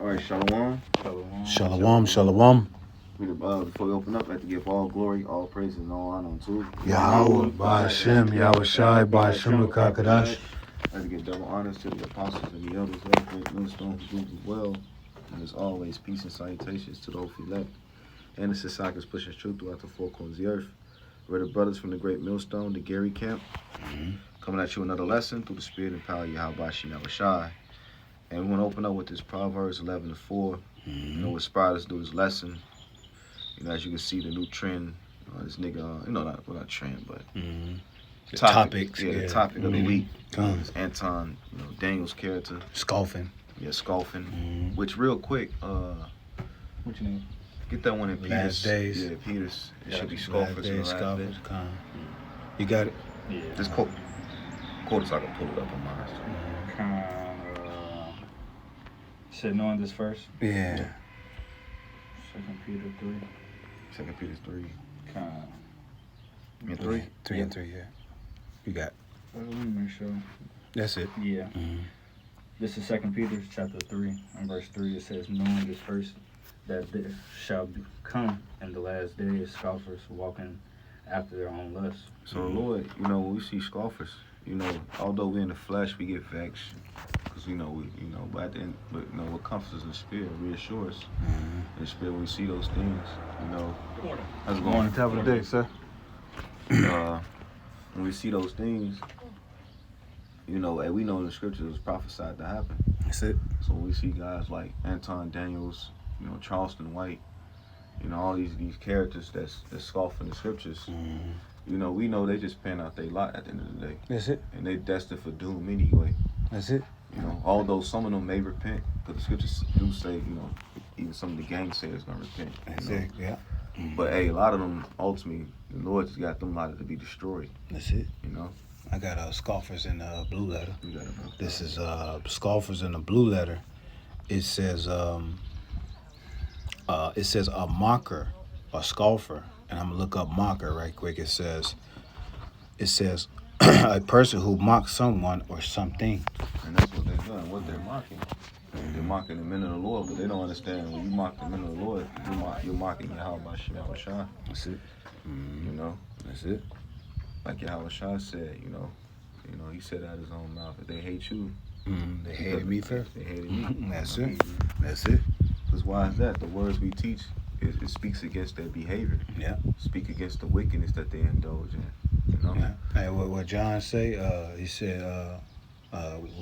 All right, Shalom. Shalom, shalom. Before we open up, I have to give all glory, all praise, and all honor unto Yahweh, Ba'ashem, Yahweh Shai, Ba'ashem, Kakadash. I have to give double honors to the apostles and the elders of the great millstone who do as well. And as always, peace and salutations to those who elect. And the Sisakis pushing truth throughout the four corners of the earth. We're the brothers from the great millstone, the Gary Camp, coming at you another lesson through the spirit and power of Yahweh Yahweh Shai. And we want to open up with this Proverbs 11:4. You know, what inspired us to do this lesson. You know, as you can see, the new trend, this nigga, not trend, but the topics. The topic of the week is Anton, Daniel's character. Scoffing. Yeah, scoffing. Which, real quick, What you need? get that one in Peters. Last days. Yeah, Peters. It should be Last scoffers in the days, last scoffers. days. You got it? Yeah. Just quote it so I can pull it up on mine. Said knowing this first. Yeah. 2 Peter 3. 2 Peter 3. Kind And 3? 3 and 3, yeah. You got it. Let me make sure. That's it. Yeah. This is 2 Peter chapter 3 and verse 3. It says, knowing this first, that there shall come in the last days scoffers walking after their own lusts. So, Lord, when we see scoffers, although we're in the flesh, we get vexed. Because, but at the end, what comforts us in the spirit, reassures us. In the spirit, when we see those things, how's it going? Top of the day, sir. When we see those things, and we know in the scriptures it was prophesied to happen. That's it. So when we see guys like Anton Daniels, Charleston White, all these characters that's scoffing the scriptures, we know they just pan out their lot at the end of the day. That's it. And they destined for doom anyway. That's it. Although some of them may repent, because the scriptures do say, even some of the gangsters gonna repent. That's it, yeah. But hey, a lot of them ultimately, the Lord just got them out to be destroyed. That's it. I got scoffers in the blue letter. You got it, bro. This is scoffers in the blue letter. It says a mocker, a scoffer, and I'm gonna look up mocker right quick. It says a person who mocks someone or something. And that's what they're doing, what they're mocking. They're mocking the men of the Lord, but they don't understand when you mock the men of the Lord, you're mocking Yahweh Shai. That's it. That's it. Like Yahweh Shai said, he said out of his own mouth, if they hate you, They hated me first. They hated me. That's it. That's it. Because why is that? The words we teach, it speaks against their behavior. Yeah. Speak against the wickedness that they indulge in. Yeah. Hey, what John say? He said,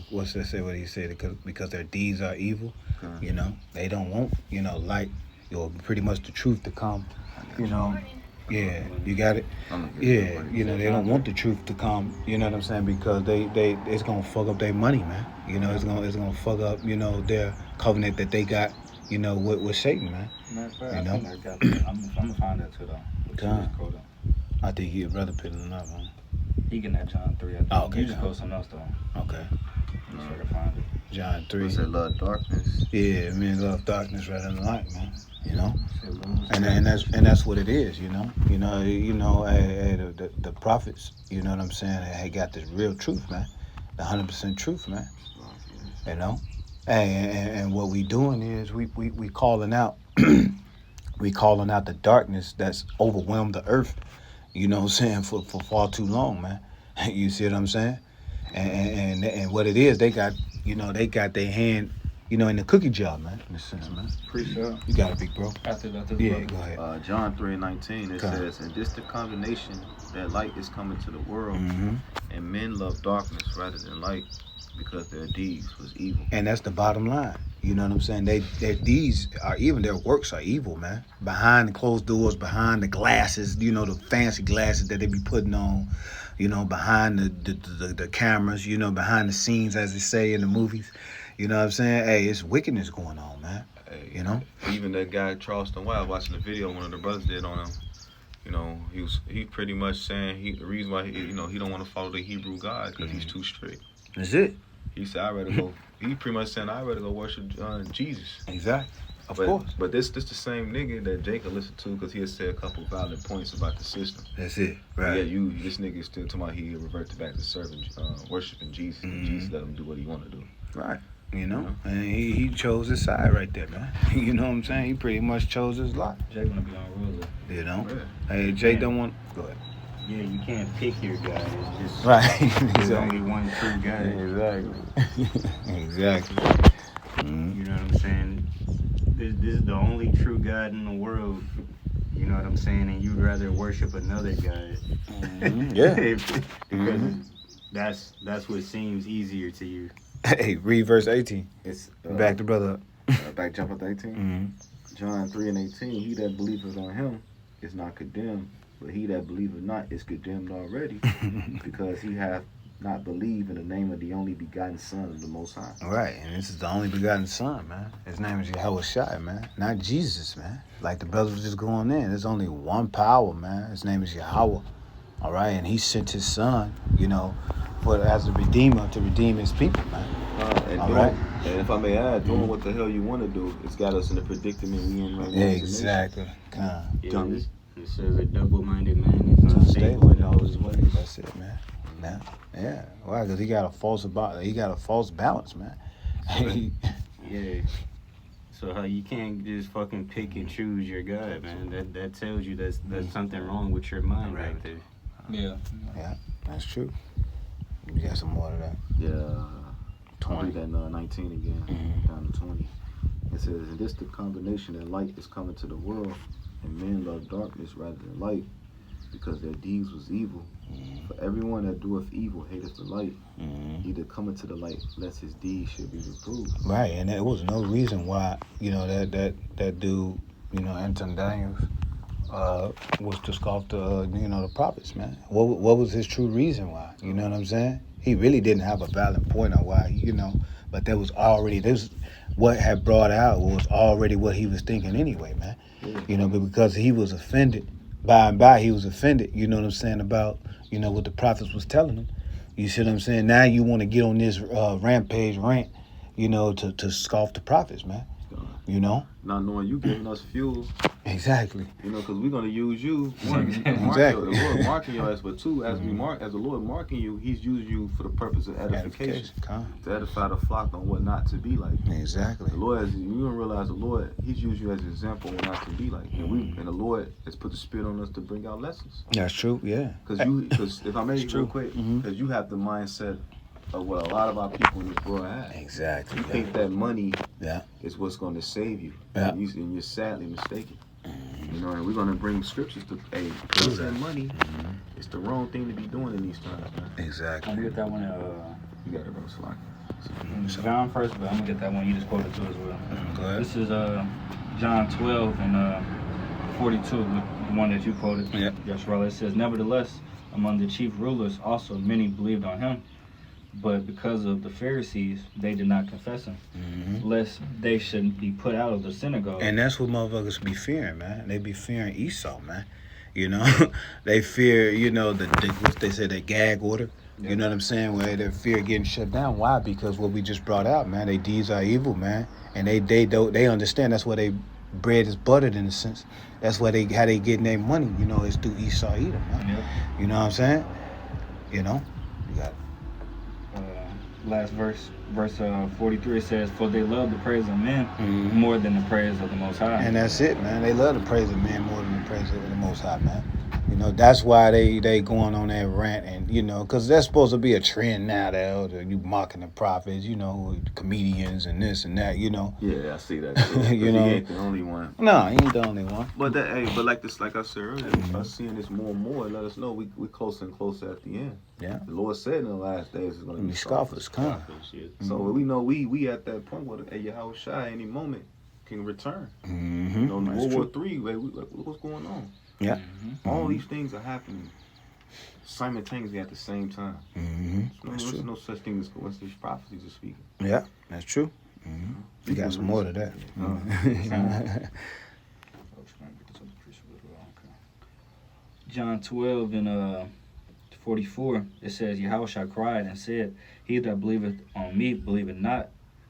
what's that say? What he said? Because their deeds are evil. They don't want, light, pretty much the truth to come. Yeah, you got it. Yeah, they don't want the truth to come. You know what I'm saying? Because it's gonna fuck up their money, man. It's gonna fuck up, their covenant that they got, with Satan, man. I'm gonna find that too though. God. I think he a brother picking it up, huh? He can have John 3. I think. Okay. You just go something else though. Okay. I'm sure to find it. John 3. What's that, love darkness? Yeah, men love darkness rather than light, man. And that's what it is, the prophets, you know what I'm saying, they got this real truth, man. The 100% truth, man. And what we doing is we calling out we calling out the darkness that's overwhelmed the earth, for far too long, man. You see what I'm saying? And what it is, they got their hand, in the cookie jar, man. In a sense, man. Appreciate it. You got it, big bro. After Yeah, go ahead. John 3:19, it says, and this the condemnation that light is coming to the world, and men love darkness rather than light, because their deeds was evil. And that's the bottom line. You know what I'm saying? Their deeds are evil, their works are evil, man. Behind the closed doors, behind the glasses, the fancy glasses that they be putting on, behind the cameras, behind the scenes, as they say in the movies. You know what I'm saying? Hey, it's wickedness going on, man. Hey, even that guy Charleston White, watching the video one of the brothers did on him. He pretty much saying the reason why he don't want to follow the Hebrew God because he's too strict. That's it. He said I'd rather go. He pretty much saying I'd rather go worship Jesus. Exactly. Of course. But this the same nigga that Jacob listened to because he had said a couple valid points about the system. That's it. Right. Yeah, this nigga still talking about he reverted back to serving, worshiping Jesus, and Jesus let him do what he want to do. Right. You know, and he chose his side right there, man. You know what I'm saying? He pretty much chose his lot. Jay gonna be on ruler. You know. Yeah. Hey, Jay don't want. Go ahead. Yeah, you can't pick your guy. It's just Right. there's Exactly. only one true guy. Exactly. Exactly. Mhm. You know what I'm saying? This is the only true God in the world. You know what I'm saying? And you'd rather worship another God. Mhm. Yeah. Because Mhm. that's what seems easier to you. Hey, read verse 18. It's Back to brother up. back jump up to 18. Mhm. John 3:18. He that believeth on him is not condemned, but he that believeth not is condemned already, because he hath not believed in the name of the only begotten Son of the Most High. Right, and this is the only begotten Son, man. His name is Yahweh Shai, man. Not Jesus, man. Like the brothers was just going in. There's only one power, man. His name is Yahweh. All right, and he sent his Son, you know, as a redeemer to redeem his people, man. And, All doing, right. and if I may add, doing what the hell you want to do, it's got us in the predicament we in right now. as a Exactly. Kind Yeah, Dummy. It says a double-minded man is of unstable in all his ways. That's it, man. Yeah. Why? Because he got a false balance, man. Yeah. So how you can't just fucking pick and choose your God, man. That tells you that's something wrong with your mind right there. Yeah. That's true. You got some more of that. Yeah. 20. Read that 19 again, Mhm. down to 20. It says, and this the combination that light is coming to the world, and men love darkness rather than light, because their deeds was evil. For everyone that doeth evil hateth the light, neither cometh to the light, lest his deeds should be reproved. Right, and there was no reason why, you know, that dude, you know, Anton Daniels, was to scoff the, you know, the prophets, man. What was his true reason why? You know what I'm saying? He really didn't have a valid point on why, you know, but there was already, what had brought out was already what he was thinking anyway, man. Yeah. You know, but because he was offended, by and by he was offended, you know what I'm saying, about, you know, what the prophets was telling him. You see what I'm saying? Now you want to get on this rampage rant, you know, to scoff the prophets, man. You know? Not knowing you giving us fuel, Exactly. you know, because we're going to use you. One, Exactly. the Lord marking your ass, but two, as the Lord marking you, he's using you for the purpose of edification. To edify the flock on what not to be like. Exactly. The Lord, you don't realize the Lord, he's used you as an example on what not to be like. And the Lord has put the Spirit on us to bring out lessons. That's true, yeah. Because if I may It's real true. quick, Mhm. because you have the mindset of what a lot of our people in this world have. Exactly. You think that money Yeah. is what's going to save you. Yeah. And you're sadly mistaken. You know, and we're going to bring scriptures to, hey, because that money, it's the wrong thing to be doing in these times, man. Exactly. I'm gonna get that one. You got it, bro. Slack. John first, but I'm gonna get that one you just quoted too as well. Go ahead. This is John 12 and 42, the one that you quoted. Yep. Yeshua. It says, nevertheless, among the chief rulers also many believed on him, but because of the Pharisees, they did not confess him, lest they should be put out of the synagogue. And that's what motherfuckers be fearing, man. They be fearing Esau, man. You know, they fear, you know, what they say, the gag order. You know what I'm saying? Where they fear getting shut down. Why? Because what we just brought out, man. Their deeds are evil, man, and they understand that's where they bread is buttered in a sense. That's where how they getting their money. You know, is through Esau Edom, man. Yeah. You know what I'm saying? You know, you got. Last verse 43, it says, for they love the praise of men more than the praise of the Most High. And that's it, man. They love the praise of man more than the praise of the Most High, man. You know, that's why they going on that rant, and you know, because that's supposed to be a trend now. That you mocking the prophets, you know, comedians and this and that, you know. Yeah, I see that too. You know, he ain't the only one. No, he ain't the only one. But like I said earlier, us seeing this more and more, let us know we closer and closer at the end. Yeah. The Lord said in the last days is going to be Scoffers come. So we know we at that point where Yahweh Shai any moment can return. Mm-hmm. You know, That's World true. War III, what's going on? Yeah. All these things are happening simultaneously at the same time. That's There's true. no such thing as coincidence. Prophecies are speaking. Yeah, that's true. You got some more to that. John 12 and 44, it says, Yahushua cried and said, he that believeth on me, believeth not,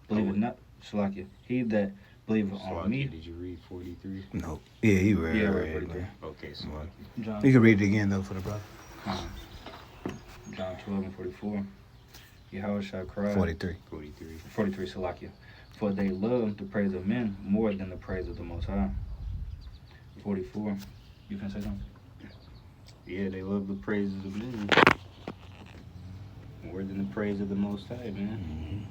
Shalakia. He that believeth on me. Did you read 43? No. Yeah, he read. Yeah, I it, read man. 43. Okay, Salaki. John, You can read it again though for the brother. John 12 and 44. Yahushua cried. 43. 43 Salakia. For they love the praise of men more than the praise of the Most High. 44. You can say something? Yeah, they love the praises of men more than the praise of the Most High, man.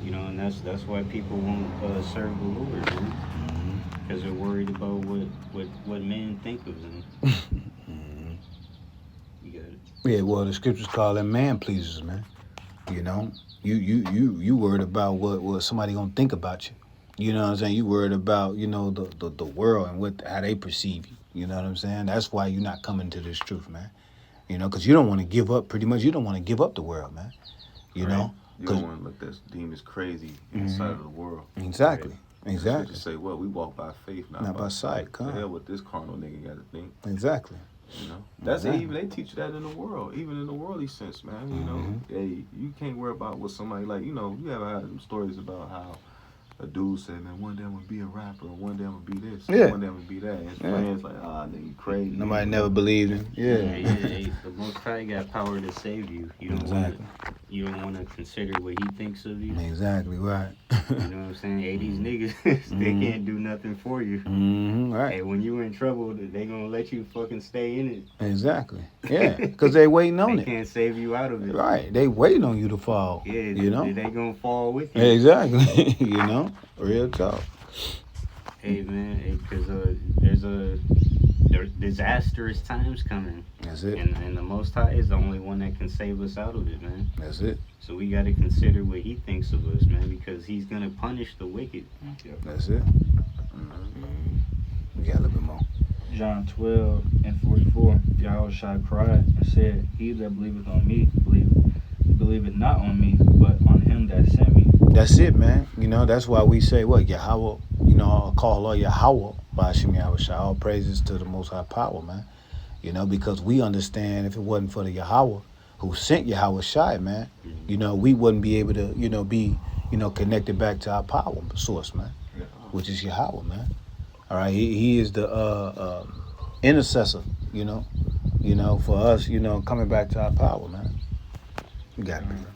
You know, and that's why people won't serve the Lord, man. Because they're worried about what men think of them. You got it. Yeah, well, the scriptures call them man pleasers, man. You know, you worried about what somebody gonna think about you. You know what I'm saying? You worried about, you know, the world and how they perceive you. You know what I'm saying? That's why you're not coming to this truth, man. You know, because you don't want to give up. Pretty much, you don't want to give up the world, man. You know, you don't want to look this demons crazy in the sight of the world. Exactly. Right? Exactly. Just say, well, we walk by faith, not by sight. The hell what this carnal nigga got to think. Exactly. You know, that's even they teach that in the world, even in the worldly sense, man. You know, you can't worry about what somebody like. You know, you ever had some stories about how a dude said, man, one day I'm gonna be a rapper, or one day I'm gonna be this, Yeah. one day I'm gonna be that. And his friends like, nigga, you crazy. Nobody never believed him. Yeah. The Most High got power to save you. You don't want to consider what he thinks of you. Exactly right. You know what I'm saying? Hey, these niggas, they can't do nothing for you. Right. Hey, when you in trouble, they gonna let you fucking stay in it. Exactly. Yeah, because they waiting on They it. can't save you out of it. Right. They waiting on you to fall. Yeah, you know. they gonna fall with you. Exactly. You know, real talk. Hey man, because there's disastrous times coming. That's it. And the Most High is the only one that can save us out of it, man. That's it. So we got to consider what he thinks of us, man, because he's going to punish the wicked. That's it. We got a little bit more. John 12 and 44. Yahushua cried and said, He that believeth on me, believeth not on me, but on him that sent me. That's it, man. You know, that's why we say what? Yahweh, you know, I'll call Allah Yahweh by Hashem Yahushua. All praises to the Most High Power, man. You know, because we understand if it wasn't for the Yahweh who sent Yahushua, man, you know, we wouldn't be able to, you know, be, you know, connected back to our power source, man, which is Yahweh, man. All right, he is the intercessor, you know, for us, you know, coming back to our power, man. You got it, man.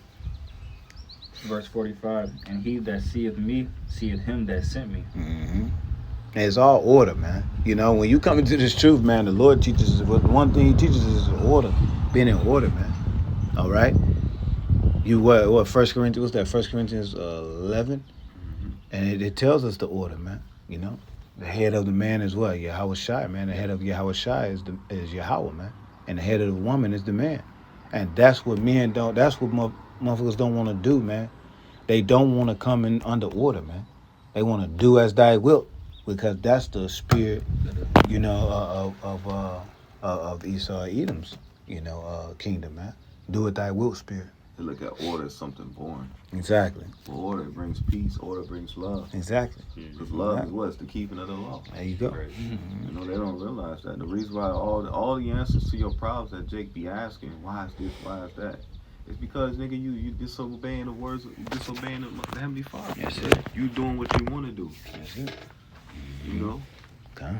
Verse 45. And he that seeth me, seeth him that sent me. And it's all order, man. You know, when you come into this truth, man, the Lord teaches us, one thing he teaches us is order, being in order, man. All right? You what 1 Corinthians, what's that? 1 Corinthians 11? And it tells us the order, man. You know? The head of the man is what? Yahushua, man. The head of Yahushua is Yahweh, man. And the head of the woman is the man. And that's what men don't, that's what motherfuckers don't want to do, man. They don't want to come in under order, man. They want to do as thy wilt, because that's the spirit, you know, of Esau Edom's, you know, kingdom, man. Do it thy wilt spirit. They look at order as something boring. Exactly. Well, order brings peace. Order brings love. Exactly. Because love is what? It's the keeping of the law. There you go. You know, they don't realize that. The reason why all the answers to your problems that Jake be asking, why is this, why is that? It's because, nigga, you disobeying the words, disobeying the Heavenly Father. That's it. You doing what you want to do. That's it. You know? Okay.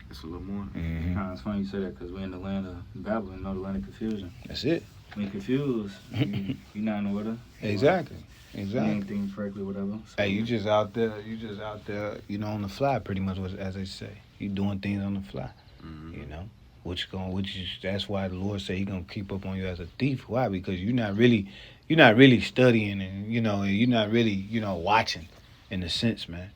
It's a little more. It's funny you say that because we're in the land of Babylon, not the land of confusion. That's it. When you're confused, you're not in order. Exactly. You Exactly. ain't thinking correctly, whatever. So, Hey, you just out there, you know, on the fly, pretty much, as they say. You doing things on the fly, you know. That's why the Lord said He gonna keep up on you as a thief. Why? Because you're not really studying, and you know, you're not really, you know, watching, in a sense, man.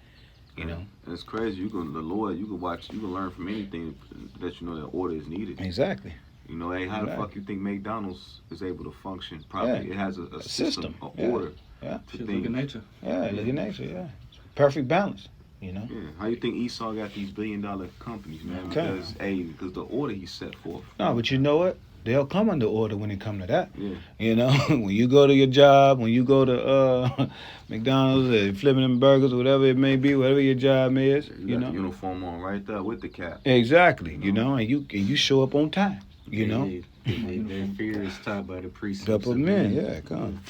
You know. And it's crazy. You can learn from anything that you know that order is needed. Exactly. You know, hey, how the fuck you think McDonald's is able to function properly? Yeah. It has a system, an order. Yeah. To look things. at nature. Yeah, look at nature. Yeah, perfect balance. You know. Yeah. How you think Esau got these billion-dollar companies, man? Okay. Because the order he set forth. No, but you know what? They'll come under order when it come to that. Yeah. You know, when you go to your job, when you go to McDonald's, flipping them burgers, whatever it may be, whatever your job is, You got know. the uniform on right there with the cap. Exactly. You know, and you show up on time. You know. Their fear is taught by the precepts Couple of men, yeah, come.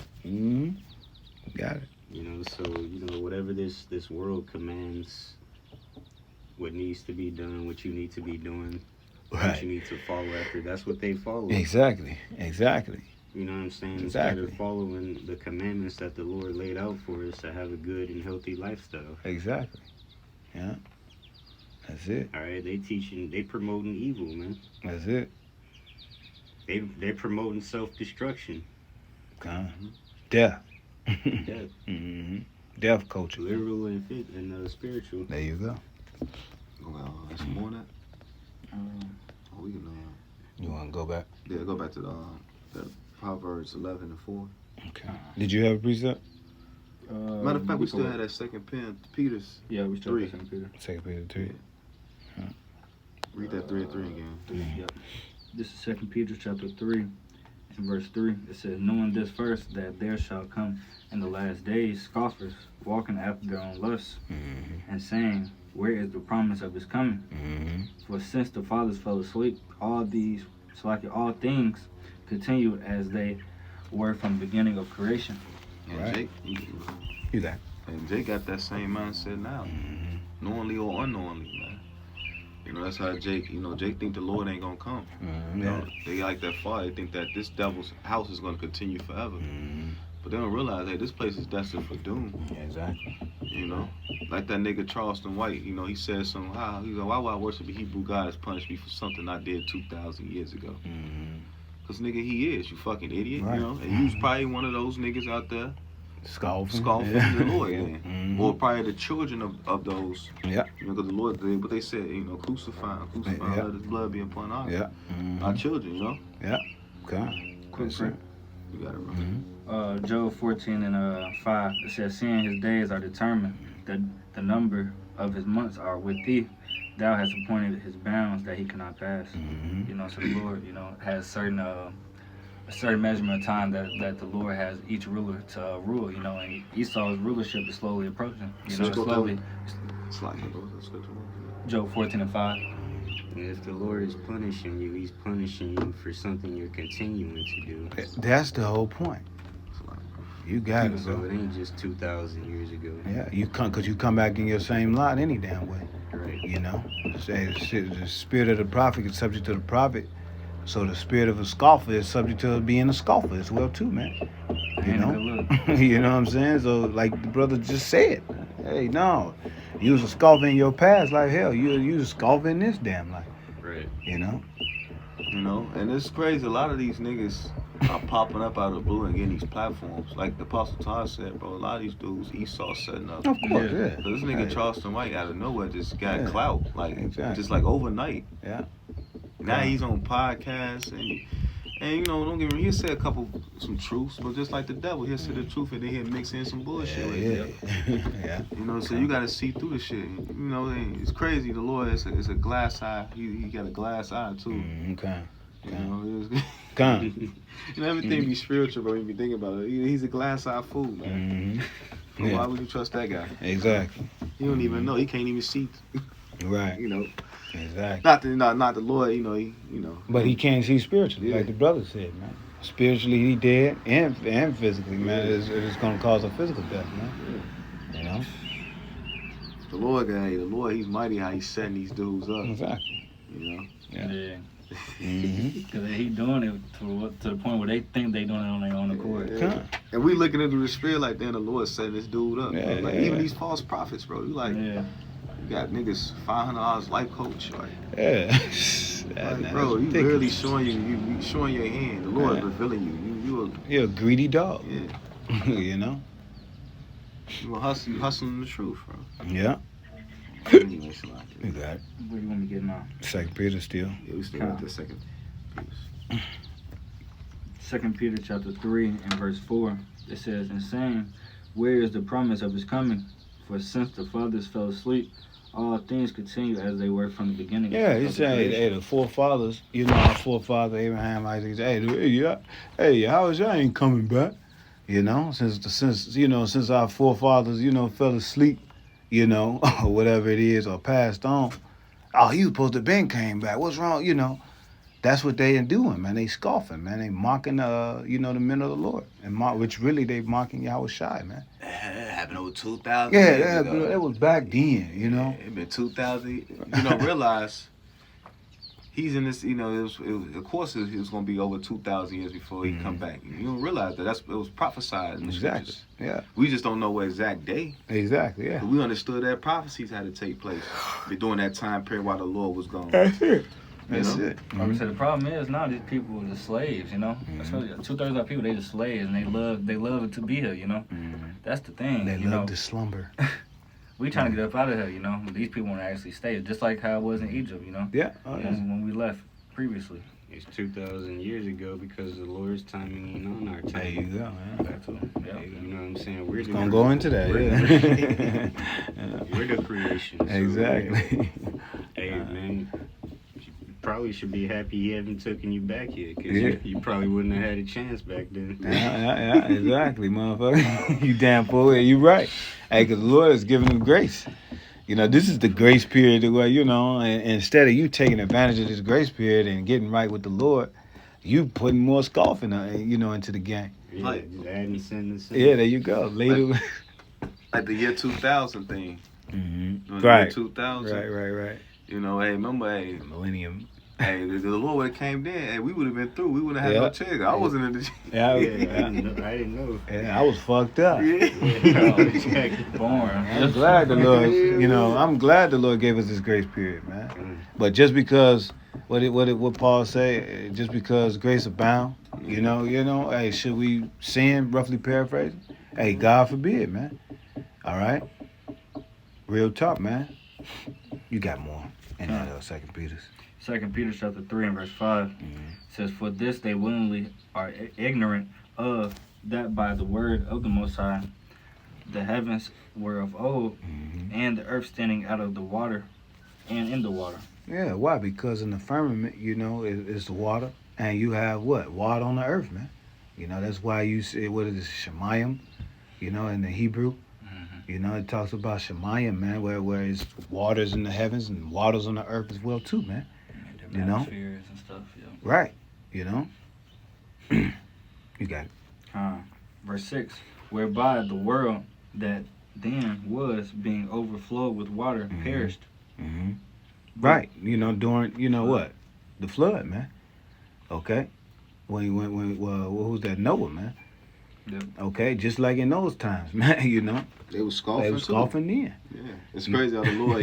Got it. You know, so whatever this world commands, what needs to be done, what you need to be doing, Right. that you need to follow after. That's what they follow. Exactly. You know what I'm saying? Exactly. Instead of following the commandments that the Lord laid out for us to have a good and healthy lifestyle. Exactly. Yeah. That's it. All right, they promoting evil, man. That's it. They're promoting self-destruction. Death. Death. hmm Death culture. Literal and spiritual. There you go. Well, that's some more than that. We can You want to go back? go back to the Proverbs 11 and 4. Okay. Did you have a precept? Matter of fact, we still had that second pen, Peter's. Yeah, we still 3. have Second Peter. Second Peter 3. Read that 3 and 3 again. Yep. This is Second Peter chapter 3 and verse 3. It says, knowing this first, that there shall come in the last days scoffers, walking after their own lusts, and saying, where is the promise of his coming? For since the fathers fell asleep, all things continue as they were from the beginning of creation. And Right. Jake, You got. and Jake got that same mindset now, knowingly or unknowingly, man. You know, that's how Jake, Jake think the Lord ain't gonna come. You know, they like that far. They think that this devil's house is gonna continue forever. But they don't realize that this place is destined for doom. Exactly. You know, like that nigga Charleston White. You know, he said something. He go, why would I worship a Hebrew God has punished me for something I did 2,000 years ago? Cause nigga, he is. You fucking idiot. Right. You know, and you was probably one of those niggas out there Scoffing. the Lord, then. Mhm. Or probably the children of those. Yeah. You know, because the Lord, but they said, crucify, Yeah. let his blood be upon our Yeah. our children. You know, Okay. Quick That's break. you got it right. Job 14 and 5. It says, seeing his days are determined, the number of his months are with thee. Thou hast appointed his bounds that he cannot pass. You know, so the Lord, has a certain measurement of time that the Lord has each ruler to rule. You know, and Esau's rulership is slowly approaching. Slowly. It's like the scripture. Job 14 and 5. And if the Lord is punishing you, he's punishing you for something you're continuing to do. That's the whole point. You got it, So bro. it ain't just 2,000 years ago. Yeah, because you come back in your same lot any damn way. Right. You know, say the spirit of the prophet is subject to the prophet, so the spirit of a scoffer is subject to being a scoffer as well too, man. You Ain't a know, good look. you know what I'm saying? So like the brother just said, hey, no, you was a scoffer in your past life. Hell, you was a scoffer in this damn life. Right. You know. You know, and it's crazy. A lot of these niggas are popping up out of the blue and getting these platforms. Like the Apostle Todd said, bro, a lot of these dudes Esau setting up. Of course, Yeah. yeah. So this nigga Hey, Charleston White out of nowhere just got Yeah. clout, like Exactly. just like overnight. Yeah. Now he's on podcasts and don't get me wrong, he'll say some truths, but just like the devil, he'll say the truth and then he'll mix in some bullshit. with it. Yeah. Yeah. You know, so you gotta see through the shit. You know, and it's crazy. The Lord is a glass eye. He got a glass eye too. Okay. You know, it's, Come. everything be spiritual, bro. When you think about it, he's a glass eye fool, man. Mm-hmm. Why would you trust that guy? Exactly. He don't even know. He can't even see. Right. You know, Exactly. not the Lord. He But he can't see spiritually, Yeah. like the brother said, man. Spiritually, he dead, and physically, man. It's gonna cause a physical death, man. You know. The Lord guy. The Lord, he's mighty. How he's setting these dudes up. Exactly. You know. Yeah. Mm-hmm. Because he doing it to the point where they think they doing it on their own accord. Yeah. And we looking into the spirit like, then the Lord setting this dude up. Yeah, Like yeah. even these false prophets, bro. You like, Yeah. you got niggas $500 life coach, like. Yeah. Like, bro, you really showing you showing your hand. The Lord Yeah. revealing you. You're a greedy dog. Yeah. You know. You hustling the truth, bro. Yeah. Anyway, it's like, You got it. Where you want me to get now? Second Peter still. yeah, we still got the second piece. 2 Peter chapter 3 and verse 4. It says, and saying, where is the promise of his coming? For since the fathers fell asleep, all things continue as they were from the beginning. Yeah, he of the said, creation. hey, the forefathers, our forefather Abraham, Isaac, hey, Yahweh ain't coming back. You know, since our forefathers, fell asleep, or whatever it is, or passed on. Oh, he was supposed to been came back. What's wrong? That's what they are doing, man. They scoffing, man. They mocking, the men of the Lord, which really they mocking Yahweh Shai, man. It happened over 2,000 Yeah, years ago. that was back then, It been 2,000. Realize he's in this, of course it was going to be over 2,000 years before he come back. You don't realize that it was prophesied in the Exactly. scriptures. Yeah. We just don't know what exact day. Exactly. Yeah. But we understood that prophecies had to take place during that time period while the Lord was gone. That's it. You That's know? it. Like I said, the problem is now these people are just slaves, you know. Especially 2/3 of our people, they just slaves, and they love it to be here, you know. That's the thing. They you love know, to slumber. we trying to get up out of here, you know. But these people want to actually stay, just like how it was in Egypt, you know. Yeah. Oh, yeah. When we left previously. It's 2,000 years ago because the Lord's timing ain't on our There you time. go, man. Back to You know what I'm saying? We're Gonna go into that, yeah. We're the creation. So, Exactly. Hey, man. You probably should be happy he haven't taken you back yet, because Yeah. you probably wouldn't have had a chance back then. Yeah, exactly, motherfucker. You damn fool. You right. Hey, because the Lord has given him grace. You know, this is the grace period where, and instead of you taking advantage of this grace period and getting right with the Lord, you putting more scoffing, into the game. Yeah, Like- just adding sin to sin. Yeah, there you go. Later. Like the year 2000 thing. During the year Right. 2000. Right. Hey, remember, Millennium. if the Lord would have came then, we would have been through. We wouldn't have had no chance. I wasn't in the. Yeah, Yeah, I didn't know. yeah, I was fucked up. Born. I'm glad the Lord, I'm glad the Lord gave us this grace period, man. But just because what Paul say, just because grace abound, hey, should we sin? Roughly paraphrasing. Hey, God forbid, man. All right, real talk, man. You got more in that Second Peter's. 2 Peter chapter 3 and verse 5 says, "For this they willingly are ignorant of, that by the word of the Most High the heavens were of old, and the earth standing out of the water and in the water." Yeah, why? Because in the firmament, is the water, and you have what? Water on the earth, man. That's why you say, what is it, Shemayim, in the Hebrew. It talks about Shemayim, man, where it's waters in the heavens and waters on the earth as well, too, man. The You know? atmospheres and stuff, yeah. Right, You got it. Verse 6, "Whereby the world that then was being overflowed with water perished." Right, during, what? The flood, man. Okay? When what was that? Noah, man. Yep. Okay, just like in those times, man, They was scoffing. they was scoffing then. Yeah, it's crazy how the Lord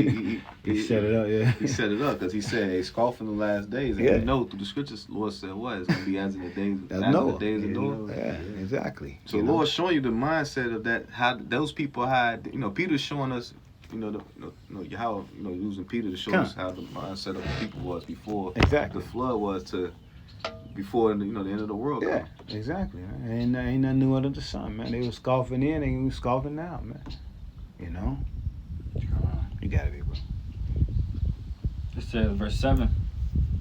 He set it up, yeah. He set it up because he said, "Hey, scoff in the last days." And Yeah. we know through the scriptures, the Lord said, "What? It's gonna be as in the days, That's as Noah. the days of Noah." Yeah, exactly. So the Lord's showing you the mindset of that, how those people had. Peter's showing us, how using Peter to show us how the mindset of the people was before Exactly. the flood was to before the end of the world. Yeah, exactly. Man. Ain't nothing new under the sun, man. They was scoffing then, they was scoffing now, man. You got it, bro. It says, verse 7,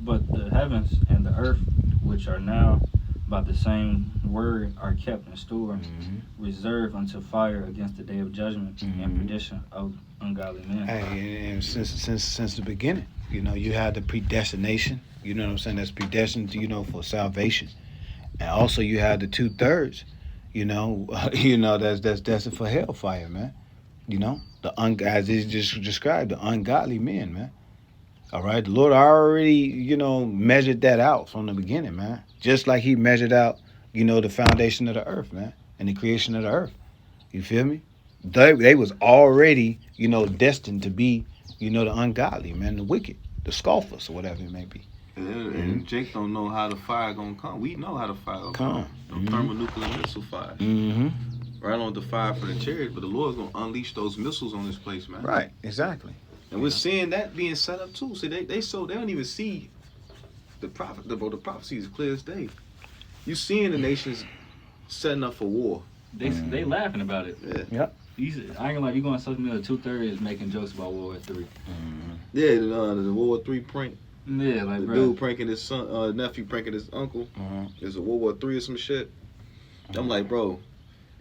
"But the heavens and the earth, which are now by the same word, are kept in store, reserved unto fire against the day of judgment and perdition of ungodly men." Hey, and since the beginning, you had the predestination. You know what I'm saying? That's predestined, for salvation, and also you had the 2/3. That's destined for hellfire, man. As it's just described, the ungodly men, man. All right, the Lord already, measured that out from the beginning, man. Just like He measured out, the foundation of the earth, man, and the creation of the earth. You feel me? They was already, destined to be, the ungodly, man, the wicked, the scoffers, or whatever it may be. And Jake don't know how the fire gonna come. We know how the fire gonna come. The thermonuclear missile fire. Right on the fire for the chariot, but the Lord's gonna unleash those missiles on this place, man. Right, exactly. And we're seeing that being set up too. See, they don't even see the prophecy is clear as day. You seeing the nations setting up for war. They laughing about it. Yeah. I ain't gonna lie, you go on social media, 2/3 is making jokes about World War III. Yeah, the World War III prank. Yeah, like, The bro. dude pranking his son, nephew pranking his uncle. There's a World War III or some shit. I'm like, bro.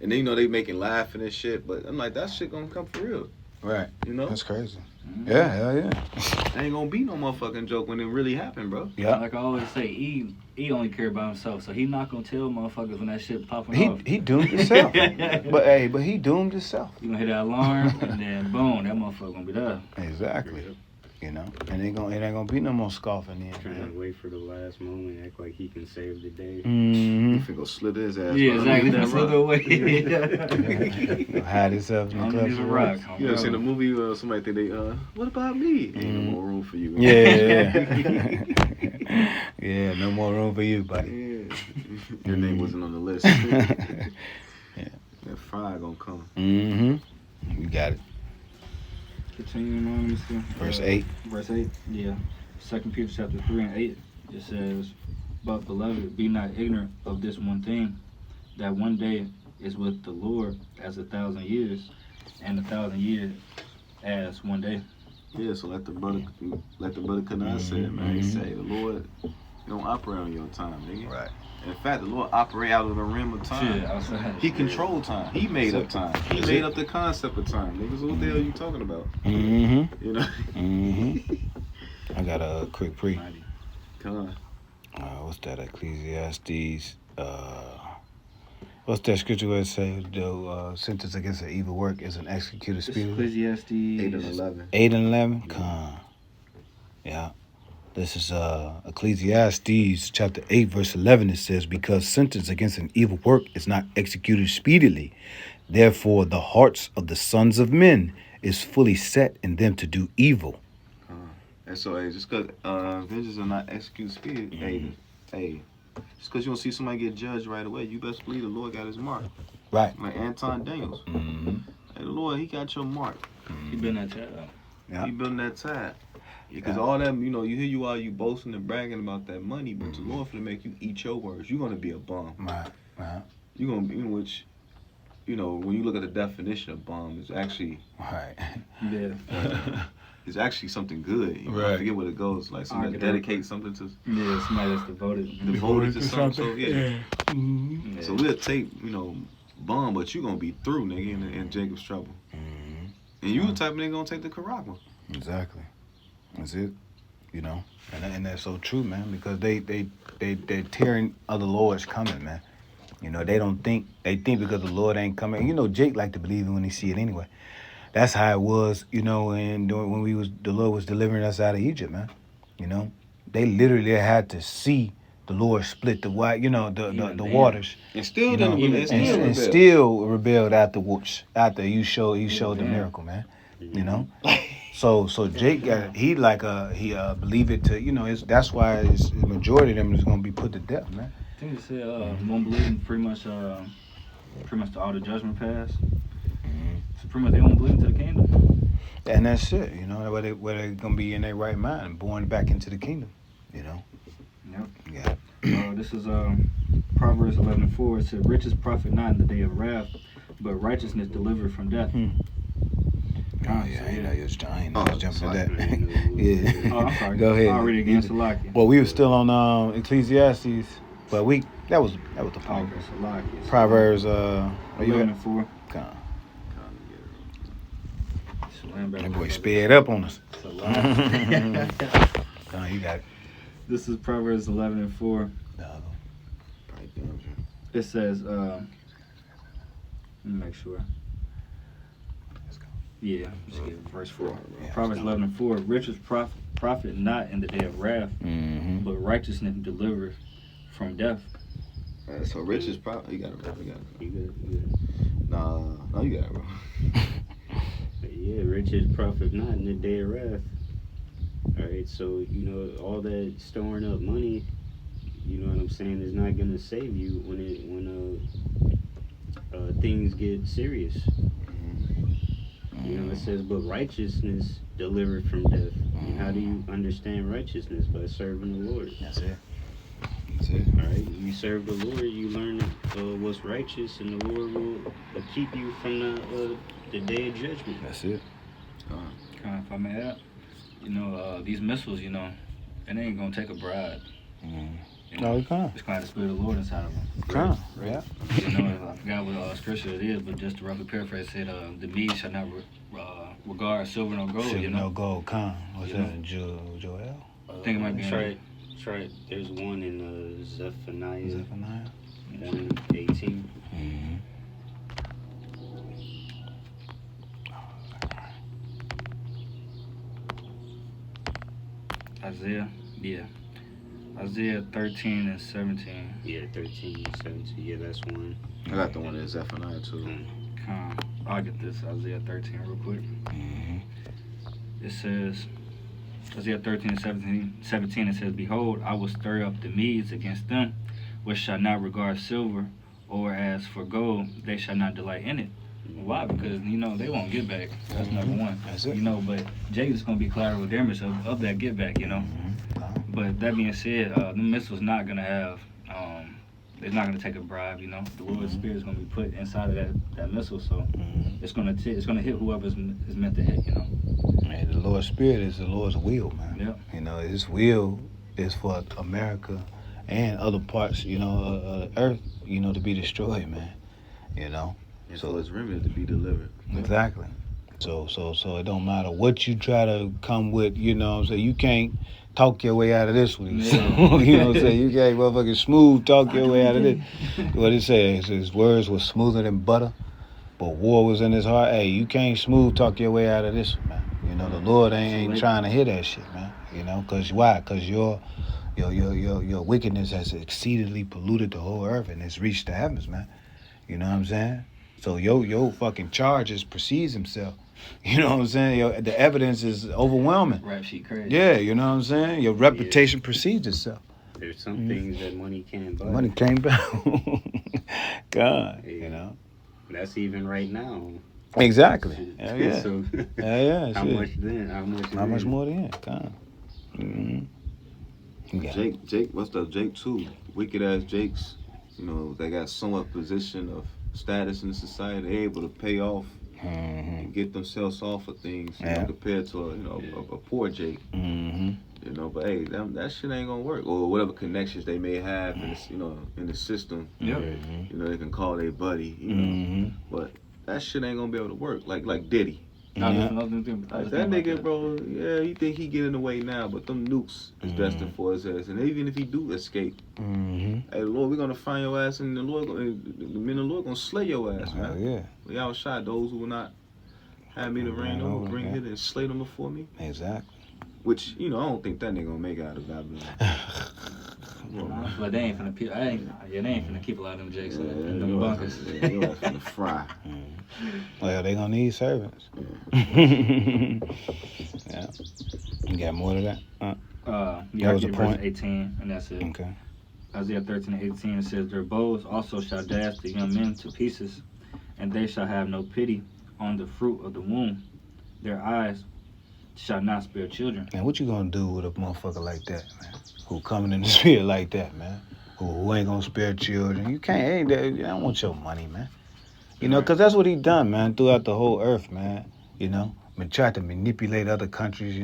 And then, they making laughing and shit. But I'm like, that shit gonna come for real. Right. You know? That's crazy. Yeah, hell yeah. There ain't gonna be no motherfucking joke when it really happened, bro. Yeah. Like I always say, he only care about himself, so he not gonna tell motherfuckers when that shit popping off. He doomed himself. But he doomed himself. You gonna hit that alarm, and then boom, that motherfucker gonna be there. Exactly. You know, and it ain't gonna be no more scoffing in. Trying to wait for the last moment, act like he can save the day. You Mm-hmm. finna go slit his ass. Yeah, bro. exactly. Leave That's him the rock. way. Hide himself in the Underneath cleft the of rock. rocks. You ever seen the movie somebody think they, what about me? Ain't no more room for you. Yeah. Yeah, no more room for you, buddy. Yeah. Your name wasn't on the list. That fire gonna come. Mm-hmm. You got it. Continuing on, let me see. Verse 8. Verse 8, yeah. 2 Peter chapter 3 and 8, it says, "But beloved, be not ignorant of this one thing, that one day is with the Lord as 1,000 years, and 1,000 years as one day." Yeah, so like the brother Kanai said, man, he say the Lord don't operate on your time, nigga. Right. In fact, the Lord operate out of the rim of time. Shit, outside. He controlled time. He made up time. He That's made it. up the concept of time, niggas. What the hell you talking about? Mm-hmm. You know? Mm-hmm. I got a quick pre. Come on. What's that? Ecclesiastes. What's that scripture where it say the sentence against an evil work is an executed It's speedily? Ecclesiastes 8 and 11. 8 and 11. Come. Yeah. This is Ecclesiastes chapter 8 verse 11. It says, "Because sentence against an evil work is not executed speedily, therefore the hearts of the sons of men is fully set in them to do evil." And so, hey, just because vengeance are not executed speed, hey, just because you don't see somebody get judged right away, you best believe the Lord got his mark. Right. Like Anton Daniels. Mm-hmm. Hey, the Lord, he got your mark. He been that chat out. Yeah. He building that time. Because Yeah. all that, you boasting and bragging about that money, but the Lord finna make you eat your words. You're gonna be a bum. Right. Right. You're gonna be, when you look at the definition of bum, it's actually Right. Yeah. it's actually something good. I Right. forget what it goes like. Somebody that dedicates something to Yeah, somebody that's devoted. devoted to something. So yeah. Mm-hmm. Yeah. So we'll take bum, but you gonna be through, nigga, in Jacob's trouble. Mm-hmm. And you the type of nigga gonna take the Karagma. Exactly. That's it. And that's so true, man, because they're tearing other lords coming, man. They think because the Lord ain't coming. Jake like to believe it when he see it anyway. That's how it was, and when the Lord was delivering us out of Egypt, man. They literally had to see the Lord split the the waters. And still And still rebelled after you showed the miracle, man. So Jake he believe it to that's why the majority of them is gonna be put to death, man. I think they said won't believe in pretty much all the judgment pass. So pretty much they won't believe into the kingdom. And that's it, where they gonna be in their right mind, born back into the kingdom, Yep. Yeah. This is Proverbs 11:4. It said, "Riches profit not in the day of wrath, but righteousness delivered from death." Oh yeah, I ain't know you was jumping to that. Yeah. Oh, I'm sorry. Go ahead. I'll read it again, Salaki. Well, we were still on Ecclesiastes, but that was the Okay, point. Salaki. Proverbs 11:4. Come on. Slam back. That boy sped up on us. Salaki. Come on, you got it. This is Proverbs 11:4. It says, let me make sure. Yeah, just give it verse 4. Yeah, Proverbs 11:4. Riches profit not in the day of wrath, Mm-hmm. but righteousness delivered from death. So Rich is probably you got it, bro. You good. No, you got it, bro. But yeah, riches profit not in the day of wrath. Alright, so all that storing up money, you know what I'm saying, is not gonna save you when things get serious. It says, but righteousness delivered from death. And how do you understand righteousness? By serving the Lord. That's it. All right, you serve the Lord, you learn what's righteous, and the Lord will keep you from the day of judgment. That's it. If I may add, these missiles, it ain't gonna take a bribe. No, you can't. It's kind of the spirit of the Lord inside of them. Can't. Yeah. I forgot what scripture it is, but just to roughly paraphrase, it said, "The meek shall not regard silver nor gold." Silver, no gold. Con. What's You that? Joel? I think it might be That's right. That's right. There's one in Zephaniah Zephaniah. 1:18. Mm-hmm. Isaiah, yeah. Isaiah 13 and 17. Yeah, 13, 17. Yeah, that's one. I got the one in Zephaniah too. I'll get this Isaiah 13 real quick. Mhm. It says, Isaiah 13 and 17, it says, Behold, I will stir up the Medes against them, which shall not regard silver, or as for gold, they shall not delight in it. Why? Because, they won't get back. That's number one. That's it. But Jacob's going to be collateral damage of that get back, Mhm. But that being said, the missile's not going to have, it's not going to take a bribe, The Lord's Spirit is going to be put inside of that missile, so Mhm. it's going to hit whoever is meant to hit, Man, the Lord's Spirit is the Lord's will, man. Yeah. His will is for America and other parts, of the earth, to be destroyed, man. And so it's remedy to be delivered. Exactly. So it don't matter what you try to come with, you can't talk your way out of this one. Yeah. You can't motherfucking smooth talk your way out of this. What it says, his words were smoother than butter, but war was in his heart. Hey, you can't smooth talk your way out of this one, man. The Lord ain't trying to hear that shit, man. Cause why? Cause your wickedness has exceedingly polluted the whole earth and it's reached the heavens, man. You know what I'm saying? So your fucking charges precedes himself. You know what I'm saying? The evidence is overwhelming. Rap sheet crazy. Yeah, you know what I'm saying? Your reputation precedes itself. There's some things that money can't buy. Money came back. God, Hey, That's even right now. Exactly. Hell yeah. So, Yeah. how shit. much then? How much? How much then? more than that? God. Yeah. Jake, what's up? Jake too. Wicked ass Jakes. They got somewhat position of status in society. They're able to pay off Mhm. and get themselves off of things, Yeah. compared to a poor Jake. Mhm. But hey, that shit ain't gonna work. Or whatever connections they may have in this, in the system. Yep. Mhm. They can call their buddy. Mhm. But that shit ain't gonna be able to work. Like Diddy. Now, Yeah. Like that nigga, bro. Yeah, he think he get in the way now, but them nukes is destined for his ass. And even if he do escape, Mhm. hey Lord, we're gonna find your ass, and the Lord gonna slay your ass, Hell man. yeah. We outshot those who will not have me to reign over, bring yeah. hither and slay them before me. Exactly. Which I don't think that nigga gonna make it out of Babylon. But they ain't finna keep. They ain't finna keep a lot of them jakes in them your ass bunkers. finna fry. Well, they gonna need servants. Yeah. You got more to that? Yeah, was a verse point. 18, and that's it. Okay. Isaiah 13 and 18 says, Their bows also shall dash the young men to pieces, and they shall have no pity on the fruit of the womb. Their eyes shall not spare children. Man, what you gonna do with a motherfucker like that, man? Who coming in the spirit like that, man? Who ain't gonna spare children? You can't. Ain't that? I don't want your money, man. Cause that's what he done, man, throughout the whole earth, man. Been tried to manipulate other countries,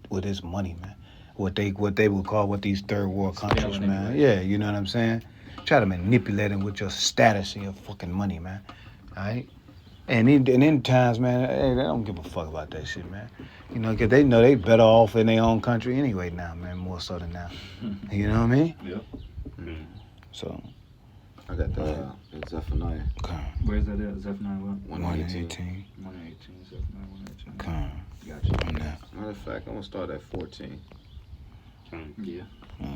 with his money, man. What they would call these third world countries, Stealing man. anyway. Yeah, you know what I'm saying? Try to manipulate them with your status and your fucking money, man. All right? And in times, man, hey, they don't give a fuck about that shit, man. Cause they know they better off in their own country anyway now, man, more so than now. You know what I mean? Yep. So, I got that in Zephaniah Where's that at? Zephaniah what? 118. 118. Zephaniah 118. Come Gotcha. on that. Matter of fact, I'm gonna start at 14. Yeah.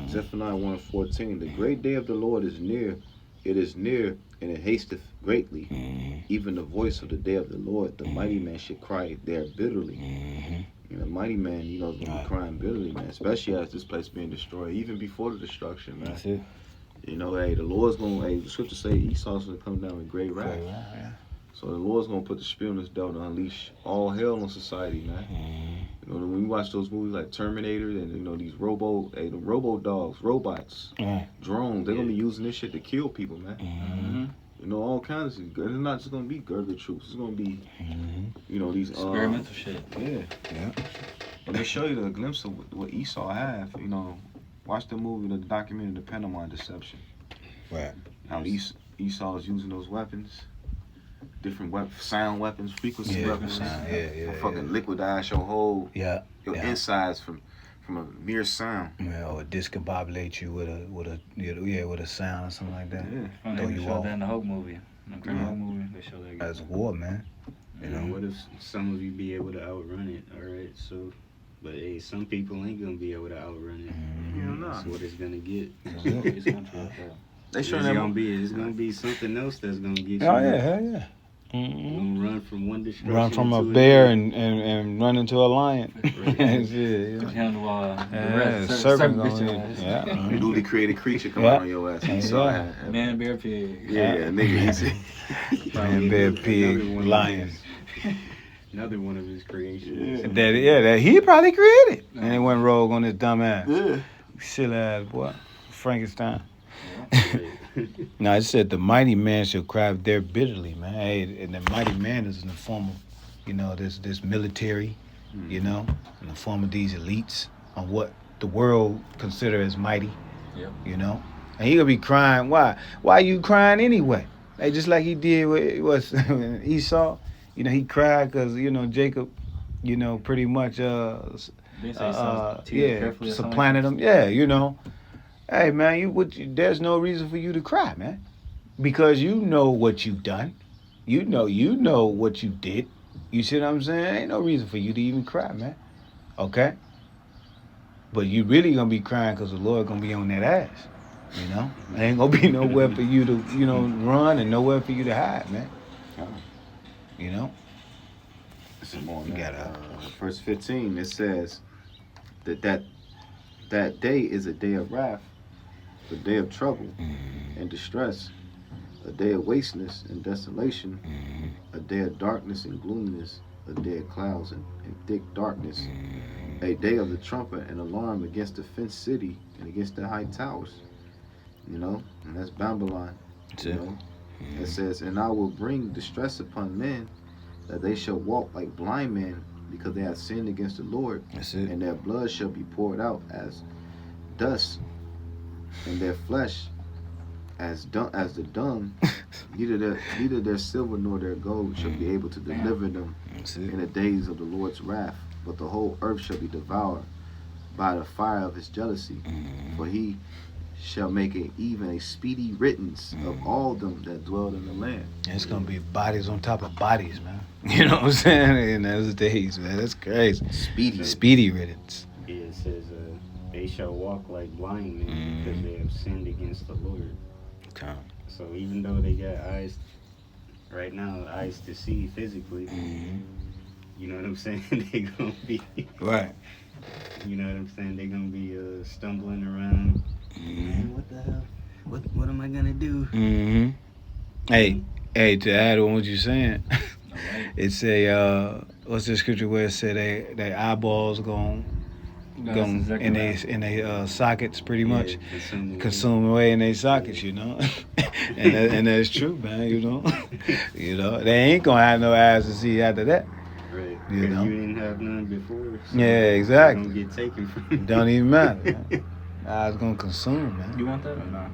Zephaniah 1:14. The great day of the Lord is near. It is near, and it hasteth greatly. Even the voice of the day of the Lord, the mighty man should cry there bitterly. Mighty man, is gonna be crying bitterly, man. Especially as this place being destroyed, even before the destruction, man. That's it. Hey, the Lord's gonna. Hey, the scripture say Esau's gonna come down with great wrath. Yeah. So the Lord's gonna put the spirit on this devil to unleash all hell on society, man. When you watch those movies like Terminator and these the robo dogs, robots, drones, they're gonna be using this shit to kill people, man. All kinds of. It's not just gonna be Gurgha troops. It's gonna be, these Experimental shit. Yeah. And they show you the glimpse of what Esau have. Watch the movie, the documentary, The Panama Deception. Right. How Esau is using those weapons. Different sound weapons, frequency weapons. Yeah. Fucking liquidize your whole Yeah. your insides from a mere sound. Yeah, or discombobulate you with a sound or something like that. Yeah. Oh, Throw they you showed off. that in the Hulk movie. In the Hulk movie, they showed that. That's war, man. What if some of you be able to outrun it? All right, so But hey, some people ain't gonna be able to outrun it. Hell nah. That's what it's gonna get. It's gonna be like that. They It's showing that. gonna be something else that's gonna get you. Oh yeah, hell yeah. You're Mm-hmm. gonna run from one destruction. Run from a into bear another. and run into a lion. Right. That's it, you know. Handle the Yeah, rest. serpent Serpent gonna bitch. yeah. Newly created creature come Yeah. out on your ass. He saw Yeah. that. Man, bear, pig. Yeah, nigga. He said. Lion, bear, Another pig, one of lion. his- Another one of his creations. That he probably created. And he went rogue on his dumb ass. Yeah. Silly ass boy. Frankenstein. Right. Now it said the mighty man shall cry there bitterly, man. Hey, and the mighty man is in the form of, this military, in the form of these elites on what the world consider as mighty. Yep. And he gonna be crying. Why? Why you crying anyway? Hey, just like he did with Esau. He cried because Jacob, pretty much Didn't say so. Tears carefully or something supplanted like him. Yeah, Hey man, there's no reason for you to cry, man, because you know what you've done. You know what you did. You see what I'm saying? Ain't no reason for you to even cry, man. Okay. But you really gonna be crying because the Lord gonna be on that ass. Ain't gonna be nowhere for you to run and nowhere for you to hide, man. Some more. You Man. gotta- Verse 15. It says that day is a day of wrath, a day of trouble and distress, a day of wasteness and desolation, a day of darkness and gloominess, a day of clouds and thick darkness, a day of the trumpet and alarm against the fenced city and against the high towers. And that's Babylon. That's it. It says, and I will bring distress upon men, that they shall walk like blind men, because they have sinned against the Lord, That's it. and their blood shall be poured out as dust, and their flesh as the dung. Neither their silver nor their gold shall be able to deliver them That's it. in the days of the Lord's wrath, but the whole earth shall be devoured by the fire of his jealousy, for he shall make even a speedy riddance of all them that dwell in the land. It's gonna be bodies on top of bodies, man. You know what I'm saying? In those days, man. That's crazy. Speedy riddance. Yeah, it says, they shall walk like blind men because they have sinned against the Lord. Okay. So even though they got eyes right now, eyes to see physically, you know what I'm saying? They gonna be, Right. you know what I'm saying? They gonna be stumbling around. Man, what the hell? What am I gonna do? Mm-hmm. Hey, to add on what you're saying, it say, what's the scripture where it say they eyeballs going in they sockets pretty much consume away in their sockets, and that's true, man. They ain't gonna have no eyes to see after that. Right. You 'Cause know? you didn't have none before. So Yeah, they're exactly. gonna get taken from you. Don't even matter. Man. Eyes gonna consume, man. You want that or not?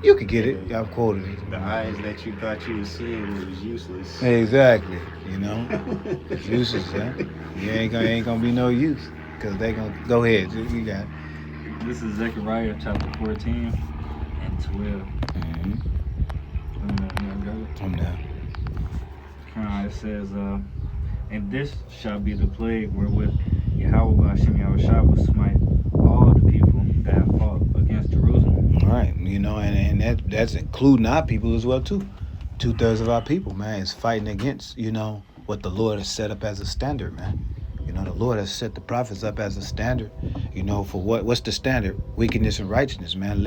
You could get it. Y'all quoted it. The eyes that you thought you were seeing was useless. Exactly. It's useless, huh? You ain't gonna be no use, cause they gonna go ahead. You got it. This is Zechariah chapter 14 and 12. I'm down. It says, and this shall be the plague wherewith Yahweh Hashem Yahushua will smite all the people that have fought against Jerusalem. All right, and that's including our people as well too. 2/3 of our people, man, is fighting against what the Lord has set up as a standard, man. The Lord has set the prophets up as a standard. For what's the standard? Wickedness and righteousness, man.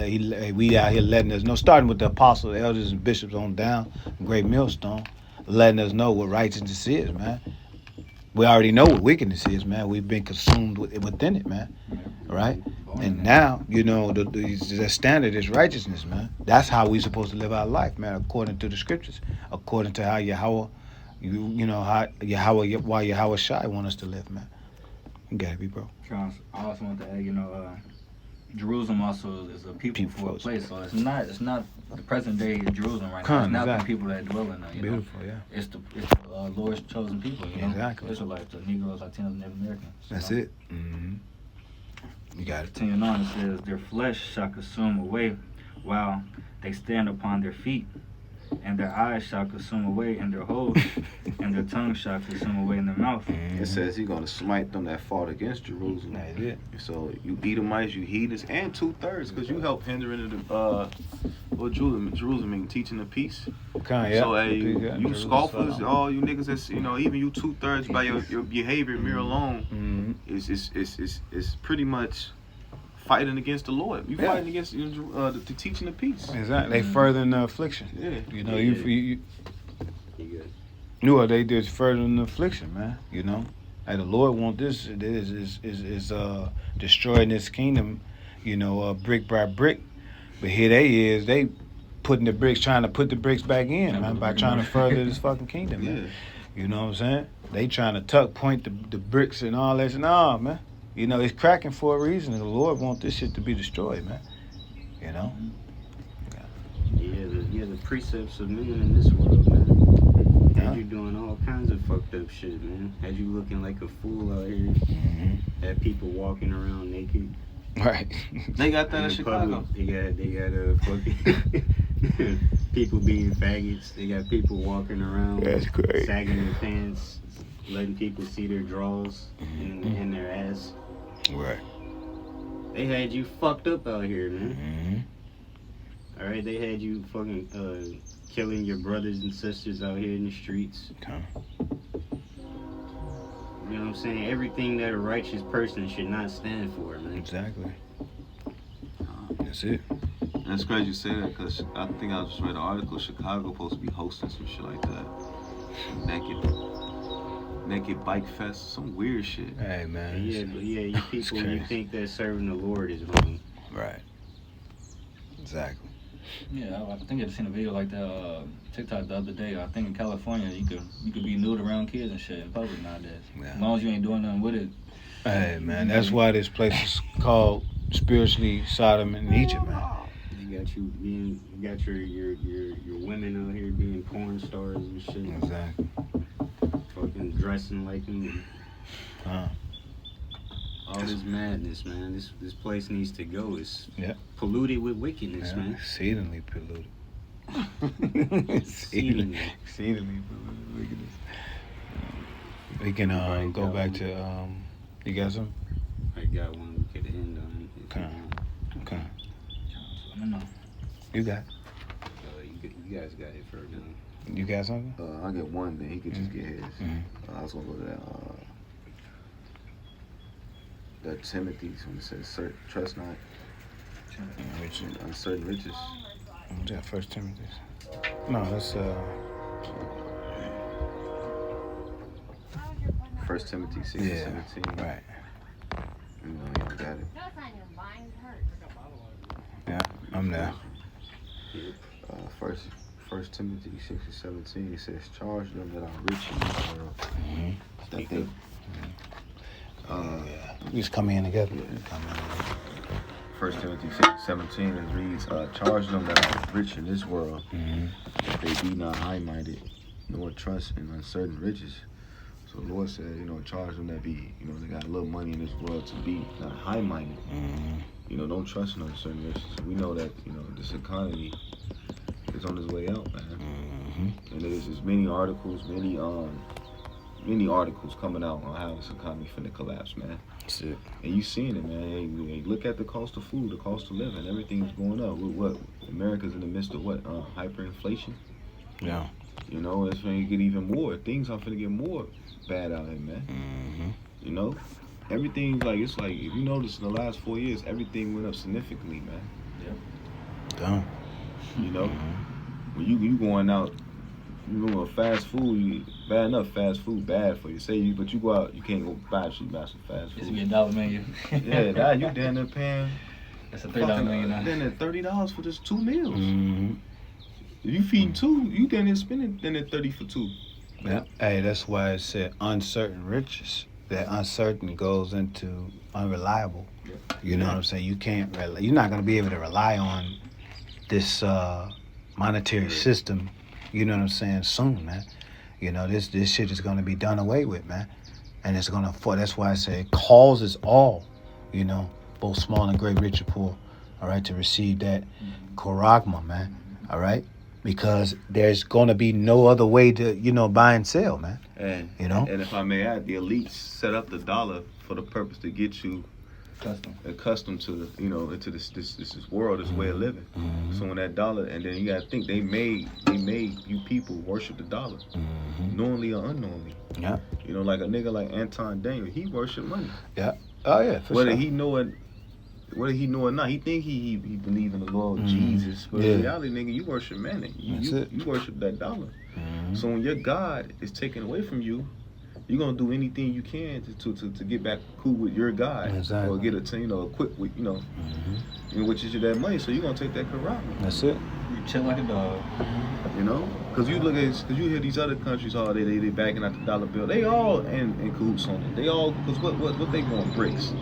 We out here letting us know, starting with the apostles, the elders, and bishops on down, Great Millstone, letting us know what righteousness is, man. We already know what wickedness is, man. We've been consumed within it, man. Right? And now, the standard is righteousness, man. That's how we supposed to live our life, man, according to the scriptures, according to how Yahweh, why Yahweh Shai want us to live, man. You gotta be, bro. I also want to add, Jerusalem also is a people for a place, so it's not the present day Jerusalem right now. It's not the people that dwell in there. Beautiful, yeah. It's the Lord's chosen people. Exactly. Israelites, the Negroes, Latinos, Native Americans. That's it. You got it. Continuing on, it says, their flesh shall consume away while they stand upon their feet, and their eyes shall consume away in their holes, and their tongue shall consume away in their mouth. It says he's gonna smite them that fought against Jerusalem. That's it. So you Edomites, you heathens, and 2/3, because you help hinder into the Jerusalem mean teaching the peace. Okay, yeah. So hey, you Jerusalem. scoffers, all you niggas that's even you 2/3 by your behavior mere alone is pretty much fighting against the Lord. You fighting against the teaching of peace. Exactly. They furthering the affliction. Yeah. You know, Yeah. you You knew what they did furthering the affliction, man. You know, hey, the Lord want this is destroying this kingdom, brick by brick. But here they putting the bricks, trying to put the bricks back in, man, by trying to further this fucking kingdom, man. Yeah. You know what I'm saying? They trying to point the bricks and all that. Nah, man. You know, it's cracking for a reason. The Lord want this shit to be destroyed, man. You know? the precepts of men in this world, man. Had you doing all kinds of fucked up shit, man. Had you looking like a fool out here. Had people walking around naked. Right. They got that in In Chicago. public. They got fucking people being faggots. They got people walking around That's great. sagging their pants, letting people see their drawers and their ass. Right. They had you fucked up out here, man. Mm-hmm. All right, they had you fucking killing your brothers and sisters out here in the streets. Okay. You know what I'm saying? Everything that a righteous person should not stand for, man. Exactly. That's it. That's crazy you say that, because I think I just read an article. Chicago supposed to be hosting some shit like that. Naked bike fest, some weird shit. Hey, man. Yeah, but you people, you crazy. think that serving the Lord is wrong. Right. Exactly. Yeah, I think I just seen a video like that TikTok the other day. I think in California you could be nude around kids and shit in public nowadays. Yeah. As long as you ain't doing nothing with it. Hey, man. That's why this place is called spiritually Sodom and Egypt, man. You got your women out here being porn stars and shit. Exactly. Fucking dressing like them. All this madness, man. This place needs to go. It's Yeah. polluted with wickedness, man. Exceedingly polluted. Exceedingly. Exceedingly polluted wickedness. We can Right, go got back one. to you got some? I got one we could end on. If you Okay. want. Okay. Let me know. You got You guys got it for now. you got something? I'll get one, then he could just get his. Mhm. I was gonna go to that Timothy when it says trust not Which in uncertain riches. is that? First Timothy? No, that's 1 Timothy 6 yeah. and 17. Right. You know, you got it. Yeah, I'm there. First Timothy 6 and 17. It says, charge them that are rich in this world. Mm-hmm. That they, We just come in together. Yeah. Come in. 1 Timothy 6 and 17, it reads, charge them that are rich in this world, Mm-hmm. that they be not high-minded, nor trust in uncertain riches. So the Lord said, charge them that be, they got a little money in this world to be not high-minded. Mm-hmm. Don't trust in uncertain riches. So we know that, this economy is on its way out, man. Mm-hmm. And there's just many articles coming out on how this economy finna collapse, man. That's it. And you seeing it, man. Hey, look at the cost of food, the cost of living. Everything's going up. What? America's in the midst of what? Hyperinflation. Yeah. It's gonna get even more. Things are gonna get more bad out here, man. Mm-hmm. Everything's like, it's like, if you notice in the last 4 years, everything went up significantly, man. Done. When you going out, fast food, bad enough fast food bad for you. But you go out, you can't go buy some fast It's food. a $1 menu. Yeah, that you down there paying That's a $3 menu now. then at $30 for just 2 meals. Mm-hmm. If you feeding 2, you down there spending then at $30 for 2. Yeah. Hey, that's why it said uncertain riches. That uncertain goes into unreliable. You know what I'm saying? You can't. You're not gonna be able to rely on this monetary system. You know what I'm saying? Soon, man. This shit is gonna be done away with, man. And it's gonna fall. That's why I say it causes all. Both small and great, rich and poor. All right, to receive that charagma, man. All right. because there's gonna be no other way to, buy and sell, man. And You know? and if I may add, the elites set up the dollar for the purpose to get you Custom. accustomed to into this world, this way of living. So when that dollar, and then you gotta think they made you people worship the dollar, knowingly or unknowingly. Yeah. Like a nigga like Anton Daniel, he worship money. Oh yeah, for Whether sure. he know it, or not, he think he believe in the Lord Jesus. But in reality, nigga, you worship money. You worship that dollar. So when your God is taken away from you, you're gonna do anything you can to get back cool with your God, Exactly. or get equipped with which is that money. So you're gonna take that corrupt. That's it. You chill like a dog. Because you look at, because you hear these other countries, they backing out the dollar bill. They all in cahoots on it. They all, because what they going bricks.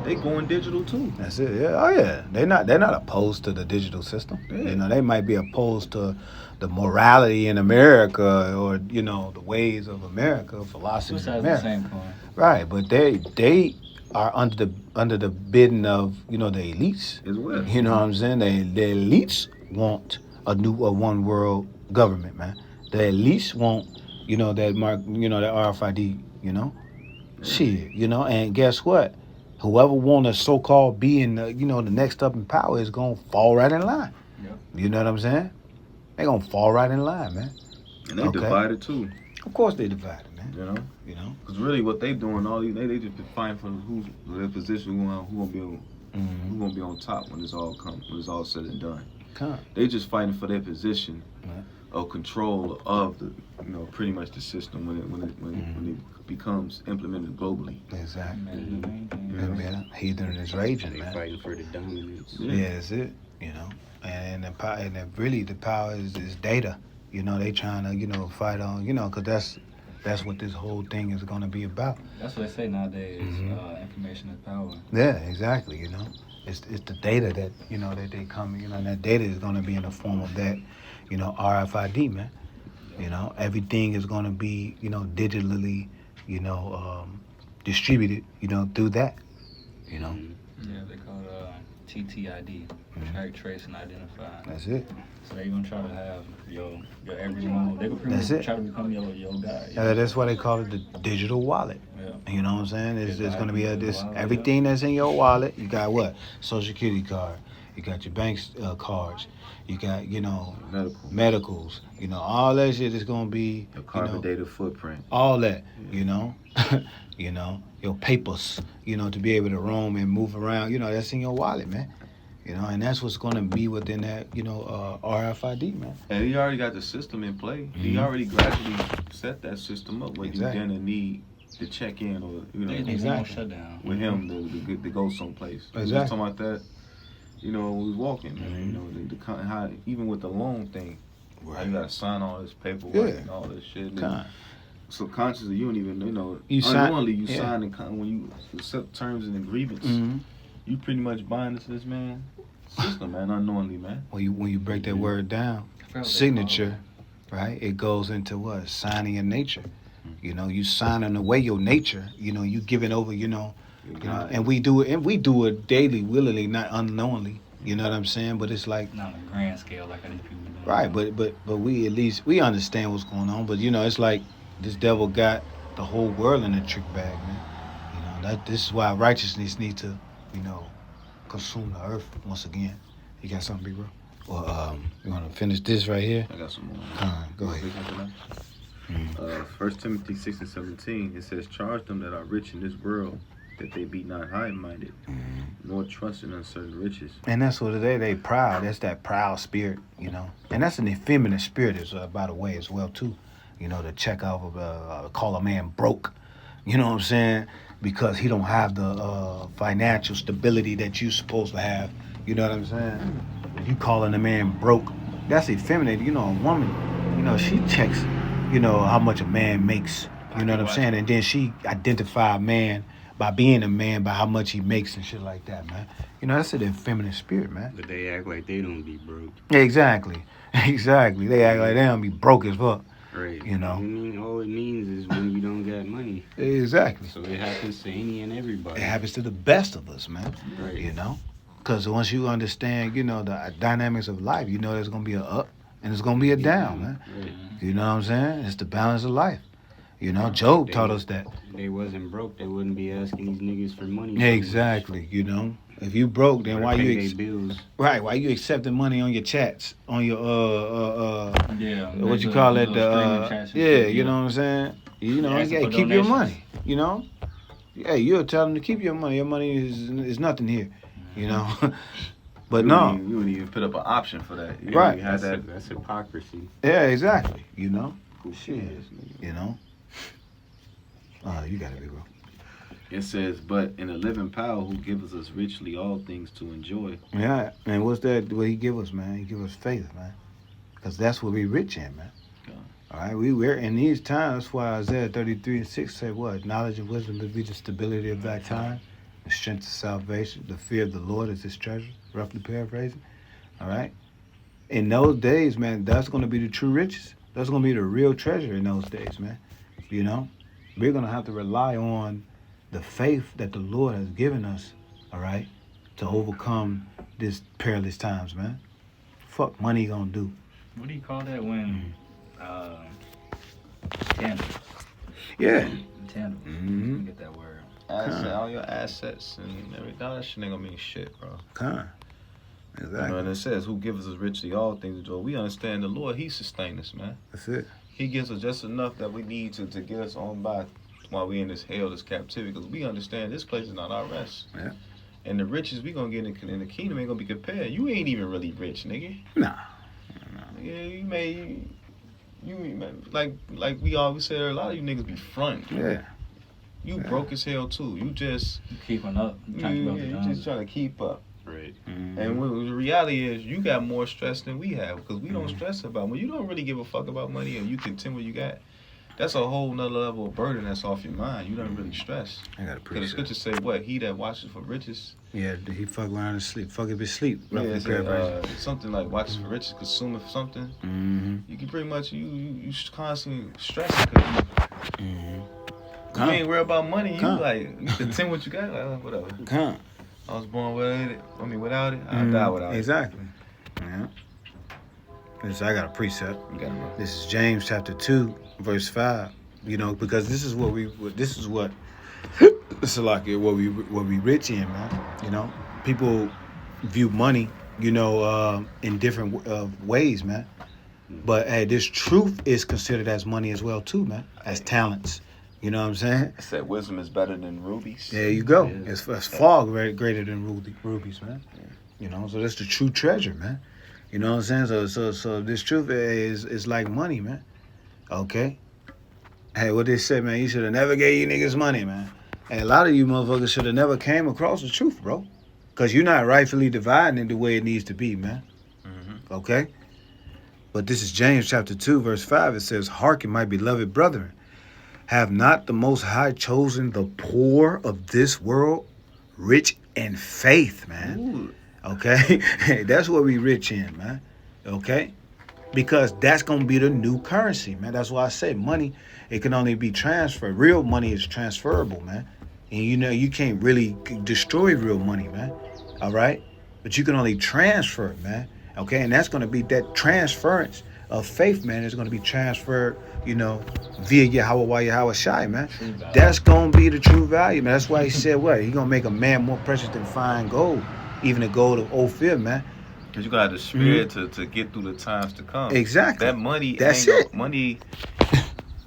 They going digital too. That's it. Yeah. Oh yeah. They're not opposed to the digital system. Yeah. They might be opposed to the morality in America, or the ways of America, philosophy Two of sides of the America. same coin. Right, but they are under the bidding of the elites. As well. You know what I'm saying? The elites want a one world government, man. The elites want that mark, that RFID. Shit, and guess what? Whoever want to so-called be in the the next up in power is gonna fall right in line. Yep. You know what I'm saying? They gonna fall right in line, man. And they Okay. divided too. Of course they divided, man. Because really what they doing, they just fighting for who's their position, who gonna be on top when it's all said and done. Come. They just fighting for their position Right. of control of the pretty much the system when it becomes implemented globally. Exactly. Man, Yeah, heathen is raging, They man. fighting for the dominance. Yeah, that's it. And really the power is data. They trying to fight on because that's what this whole thing is going to be about. That's what they say nowadays. Mhm. Information is power. Yeah, exactly. It's the data that that they come. And that data is going to be in the form of that RFID, man. Everything is going to be digitally distributed through that. Yeah, they call it TTID, track, trace, and identify. That's it. So they gonna try to have your every move. They gonna pretty That's much it. try to become your guy. That's why they call it the digital wallet. Yeah. You know what I'm saying? It's Yeah, going to be digital wallet, everything that's in your wallet. You got what? Social Security card. You got your bank cards. You got Medical. medicals. All that shit is going to be Your carbon data footprint. all that. Your papers. To be able to roam and move around. That's in your wallet, man. And that's what's going to be within that RFID, man. And he already got the system in play. He already gradually set that system up where Exactly. you're gonna need to check in or They need Exactly. no shutdown. with him to go someplace. We was Exactly. talking about that. When we was walking, man. How even with the loan thing, how you gotta sign all this paperwork Yeah. and all this shit. And Con. subconsciously, you don't even You sign- unknowingly you yeah. sign when you accept terms and agreements. Mhm. You pretty much buying into this man system, man, unknowingly, man. When you break that word down, I forgot what they signature, right? It goes into what? Signing your nature. You signing away your nature. You giving over. And we do it daily, willingly, not unknowingly. You know what I'm saying? But it's like Not on a grand scale like how these people doing. right, but we at least we understand what's going on. But it's like this devil got the whole world in a trick bag, man. This is why righteousness needs to consume the earth once again. You got something, big bro? Well, you want to finish this right here? I got some more. Go ahead. First Timothy 6:17, it says, charge them that are rich in this world, that they be not high-minded, nor trust in uncertain riches. And that's what they proud. That's that proud spirit, And that's an effeminate spirit, by the way, as well, too. To check off of, call a man broke. You know what I'm saying? Because he don't have the financial stability that you supposed to have. You know what I'm saying? You calling a man broke, that's effeminate. A woman, she checks, how much a man makes. You know what I'm saying? And then she identify a man by being a man by how much he makes and shit like that, man. That's an effeminate spirit, man. But they act like they don't be broke. Exactly. They act like they don't be broke as fuck. Right. You know. I mean, all it means is when you don't got money. Exactly. So it happens to any and everybody. It happens to the best of us, man. Right. Because once you understand, the dynamics of life, there's gonna be a up, and it's gonna be a down, man. Right. You know what I'm saying? It's the balance of life. You know, Job taught us that. They wasn't broke, they wouldn't be asking these niggas for money. so Exactly. You know, if you broke, much. then Or why pay you they bills? right? Why you accepting money on your chats, on your Yeah. what you there's call a it? little streaming chats and Yeah, shit, you know what I'm saying? You know, Asking yeah, for keep your donations. money. You know, hey, you'll tell them to keep your money. Your money is nothing here. You know, but you no, wouldn't even put up an option for that. You Right. You had that. That's hypocrisy. yeah, exactly. You know, Shit. you know. You got it, big bro. It says, but in a living power who gives us richly all things to enjoy. Yeah, and what's that? What he give us, man? He give us faith, man. Because that's what we rich in, man. God. All right, we're in these times. That's why Isaiah 33:6 say what? Knowledge and wisdom will be the stability of that time, the strength of salvation, the fear of the Lord is his treasure. Roughly paraphrasing. All right. In those days, man, that's going to be the true riches. That's going to be the real treasure in those days, man. You know, we're going to have to rely on the faith that the Lord has given us, all right, to overcome this perilous times, man. Fuck money gonna do. What do you call that when tandem? Yeah. Tandem. Mhm. Get that word. All your assets and everything. All that shit ain't gonna mean shit, bro. Con. You know, Exactly. and it says, who gives us richly all things to enjoy. We understand the Lord, he sustains us, man. That's it. He gives us just enough that we need to get us on by while we in this hell, this captivity, because we understand this place is not our rest. Yeah. And the riches we gonna get in the kingdom ain't gonna be compared. You ain't even really rich, nigga. Nah. Yeah, like we always said, a lot of you niggas be front. Yeah. You Yeah. broke as hell too. You just Keeping up. Trying to keep up the you Joneses. just trying to keep up. Right. And the reality is, you got more stress than we have because we don't Mhm. stress about when you don't really give a fuck about money and you content what you got. That's a whole nother level of burden that's off your mind. You don't really stress. I gotta Because the preach that. scriptures say, what? He that watches for riches. Yeah, he fuck around and sleep. Fuck if he sleep. Roughly It's paraphrasing. something like watches for riches, consumeth something. Mm-hmm. You can pretty much, you constantly stressing because Mm-hmm. you ain't worried about money. You Come. like, you content what you got. Like, whatever. Con. I was born with it. I mean, without it, I'll die without Exactly. Yeah. This, I got a precept. it. You got it. This is James chapter 2, verse 5. You know, because this is what we rich in, man. You know, people view money, you know, in different ways, man. But hey, this truth is considered as money as well too, man. As talents. You know what I'm saying? I said wisdom is better than rubies. There you go. Yeah. It's far greater than rubies, man. You know, so that's the true treasure, man. You know what I'm saying? So this truth is like money, man. Okay. Hey, what they say, man? You should have never gave you niggas money, man. And a lot of you motherfuckers should have never came across the truth, bro. Because you're not rightfully dividing it the way it needs to be, man. Mm-hmm. Okay? But this is James chapter 2, verse 5. It says, hearken, my beloved brethren. Have not the Most High chosen the poor of this world rich in faith, man? Ooh. Okay? That's what we rich in, man. Okay? Because that's going to be the new currency, man. That's why I say money, it can only be transferred. Real money is transferable, man. And you know, you can't really destroy real money, man. All right? But you can only transfer it, man. Okay? And that's going to be that transference of faith, man, is going to be transferred, you know, via Yahweh Shai, man. That's going to be the true value, man. That's why he said what? He going to make a man more precious than fine gold, even the gold of Ophir, man. Because you got to have the spirit to get through the times to come. Exactly. That money, That's ain't it. Money,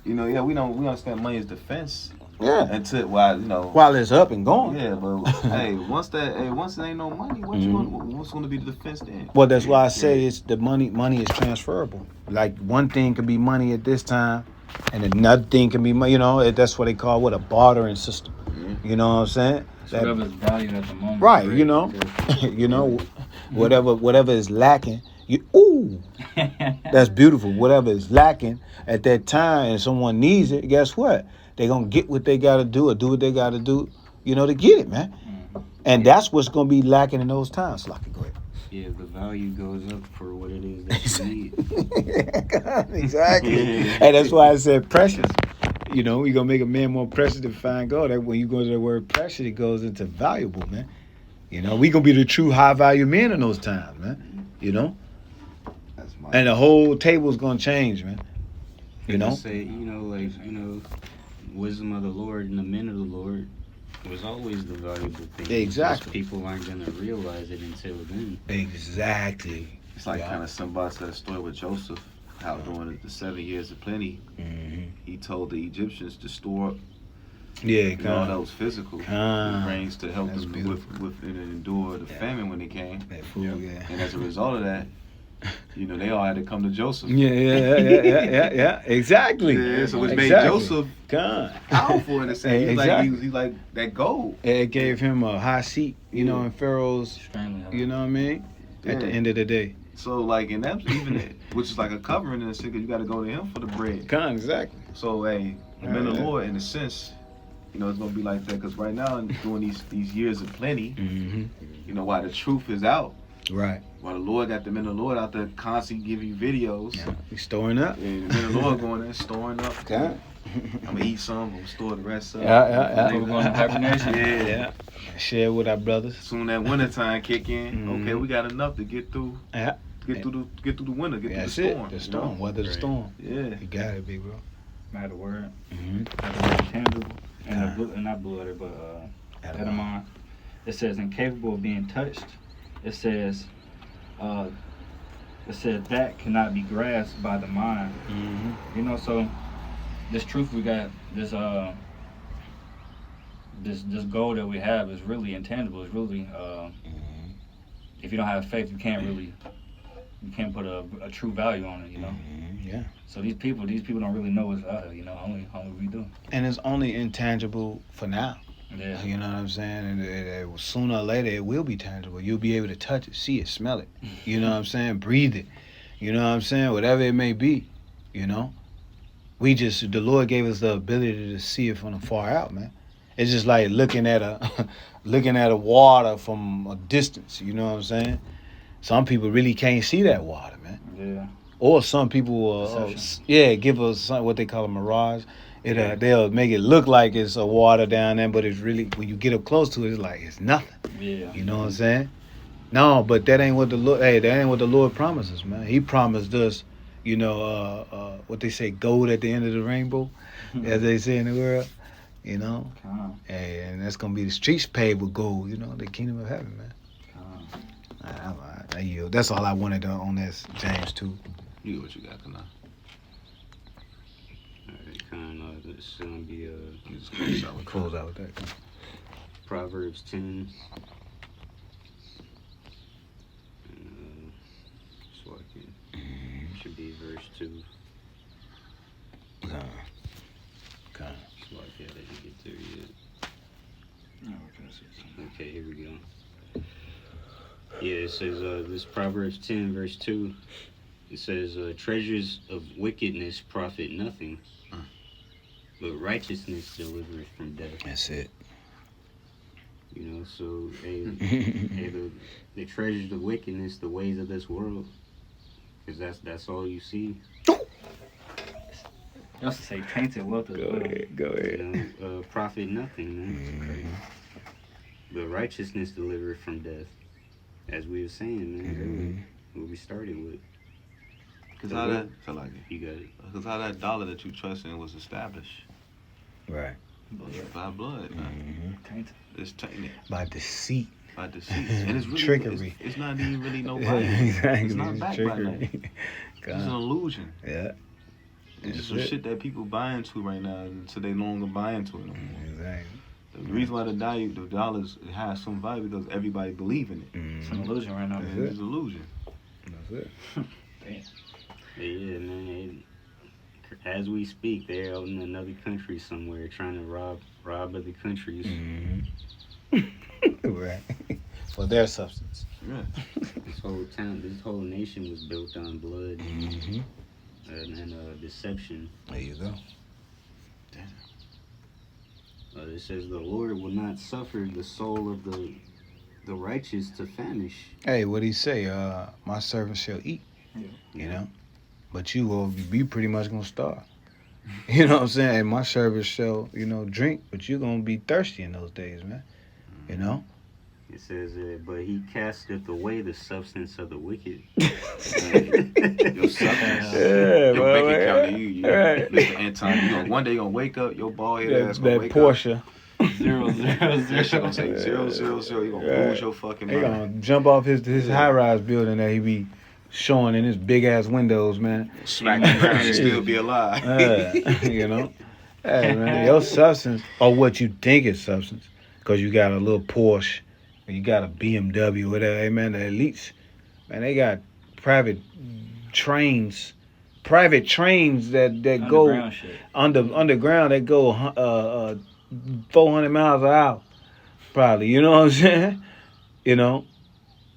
you know, yeah, we understand money is defense. Yeah. Until, while, you know. While it's up and going. Yeah, but hey, once there ain't no money, what's going to be the defense then? Well, that's why I say it's the money is transferable. Like one thing can be money at this time, and another thing can be money. You know, that's what they call a bartering system. Mhm. You know what I'm saying? So whatever's valued at the moment. Right. You know, you know, whatever is lacking. That's beautiful. Whatever is lacking at that time, and someone needs it. Guess what? They gonna get what they gotta do or do what they gotta do. You know, to get it, man. And that's what's gonna be lacking in those times. Like, go ahead. Yeah, the value goes up for what it is that you need. Exactly. And that's why I said precious. You know, you're gonna make a man more precious than fine gold. That when you go to the word precious, it goes into valuable, man. You know, we gonna be the true high value men in those times, man. You know? That's my And the whole table's gonna change, man. You know? Say, wisdom of the Lord and the men of the Lord was always the valuable thing. Exactly. Just people aren't gonna realize it until then. Exactly. It's like Yeah. kind of somebody said a story with Joseph, how during the 7 years of plenty, Mm-hmm. he told the Egyptians to store up, Yeah, you know, all that was physical, Con. grains to help That's them beautiful. with and endure the Yeah. famine when they came. That food, yeah. And as a result of that, you know, they all had to come to Joseph. Yeah. Exactly. Yeah, so which made Exactly. Joseph God. powerful in a sense. He's like that gold. It gave him a high seat, you know, Yeah. in Pharaoh's, Extremely hard. you know what I mean? At the Yeah. end of the day. So like, and that's even it, which is like a covering in a sense, 'cause you got to go to him for the bread. Con, exactly. So hey, the men of the Yeah. Lord, in a sense, you know, it's gonna be like that. Because right now, during these years of plenty, Mm-hmm. you know, while the truth is out, Right. while the Lord got the men of the Lord out there constantly giving you videos, Yeah. He's storing up. and the men of the Lord going there storing up. Con. I'm gonna eat some, I'm gonna store the rest up. Yeah. We're going to hibernation. Yeah. Yeah. Share with our brothers. Soon that winter time kick in. Mhm. Okay, we got enough to get through. Yeah. Get through the winter. Get That's through the it. storm. The you storm. Weather the Right. storm. know? Yeah. You got it, big bro. Matter word. Mm-hmm. Matter word tangible. And Yeah. not blooded, but edamon. It says incapable of being touched. It says that cannot be grasped by the mind. Mm-hmm. You know, so this truth we got, this goal that we have is really intangible. It's really if you don't have faith, you can't put a true value on it. You know. Mm-hmm. Yeah. So these people don't really know what's you know, only we do. And it's only intangible for now. Yeah. You know what I'm saying? And sooner or later, it will be tangible. You'll be able to touch it, see it, smell it. You know what I'm saying? Breathe it. You know what I'm saying? Whatever it may be, you know? The Lord gave us the ability to see it from far out, man. It's just like looking at a water from a distance, you know what I'm saying? Some people really can't see that water, man. Yeah. Or some people, Perception. give us what they call a mirage. They'll make it look like it's a water down there, but it's really, when you get up close to it, it's like it's nothing. Yeah. You know what I'm saying? No, but that ain't what the Lord. Hey, that ain't what the Lord promises, man. He promised us, you know, what they say, gold at the end of the rainbow, as they say in the world. You know, hey, and that's gonna be the streets paved with gold. You know, the kingdom of heaven, man. I yield. That's all I wanted on this, James 2. You get what you got, Kana. Alright, kind of. It's gonna be You just close out with Close out with that. Proverbs 10. So I can, should be verse 2. So I didn't get there yet. Okay, here we go. Yeah, it says, this Proverbs 10, verse 2. It says, treasures of wickedness profit nothing, but righteousness delivereth from death. That's it. You know, so the treasures of wickedness, the ways of this world, because that's all you see. You also say tainted wealth as well. Go You know, profit nothing, man. But righteousness delivereth from death, as we were saying, man. Earlier, what we started with. Because how that, feel like it. You got it. Because how that dollar that you trust in was established Right. by blood, man. Tainted. It's tainted By deceit. by deceit, and it's really Trickery. It's not even really no Bible. Exactly. It's not backed by nothing. Trickery. It's just an illusion. Yeah. It's just That's some it. shit that people buy into right now, and so they no longer buy into it no more. Exactly. The reason why the dollars has some value because everybody believe in it. It's an illusion right now. That's It's an illusion. That's it. But yeah, man. As we speak, they're out in another country somewhere trying to rob other countries. Right. For their substance. Yeah. This whole nation was built on blood and deception. There you go. It says the Lord will not suffer the soul of the righteous to famish. Hey, what he say? My servants shall eat. Yeah. You know? But you will be pretty much gonna starve. You know what I'm saying? And my servants shall, drink, but you're gonna be thirsty in those days, man. You know? It says, but he casteth away the substance of the wicked. Your substance. Yeah, Your well, bank account, yeah. you Right. Mr. Anton, one day you gonna wake up, your bald head ass gonna That wake Porsche. up. 0, 0, 0. That shit gonna say 0, 0, 0. You gonna Right. lose your fucking He mind. gonna jump off his Yeah. high rise building that he be showing in his big ass windows, man. Smack the ground and still be alive. You know, hey man, your substance or what you think is substance, cause you got a little Porsche, or you got a BMW, whatever. Hey man, the elites, man, they got private trains that go Underground shit. underground that go 400 miles an hour, probably. You know what I'm saying? You know,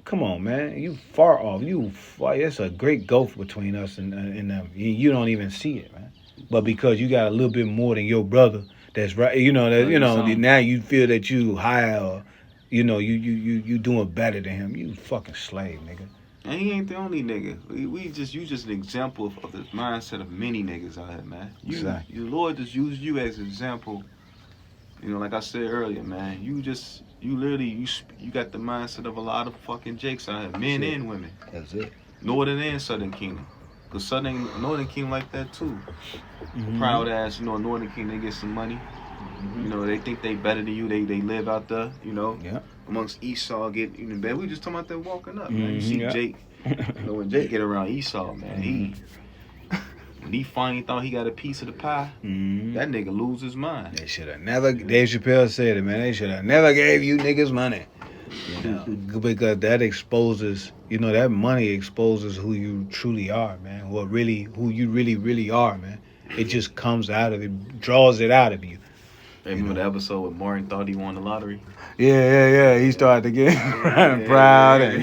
come on, man, you far off. It's a great gulf between us and them. You don't even see it, man. But because you got a little bit more than your brother, that's right. You know that. You know Something. now you feel that you higher. Or, you know you doing better than him. You fucking slave, nigga. And he ain't the only nigga. You just an example of the mindset of many niggas out here, man. Exactly. The Lord just used you as an example. You know, like I said earlier, man. You literally got the mindset of a lot of fucking jakes out here, men That's it. and women, That's it. Northern and Southern Kingdom. Cause Northern Kingdom like that too. Mhm. Proud ass, Northern Kingdom, they get some money. You know, they think they better than you. They live out there, Yeah. amongst Esau get even bad. We just talking about them walking up, man. You see Yeah. Jake, when Jake get around Esau, man, when he finally thought he got a piece of the pie, Mhm. that nigga lose his mind. They should have never. Dave Chappelle said it, man. They should have never gave you niggas money. You know, because that exposes. You know, that money exposes who you truly are, man. Who you really are, man. It just comes out of it, draws it out of you. Remember the episode where Martin thought he won the lottery? Yeah. He started to get proud and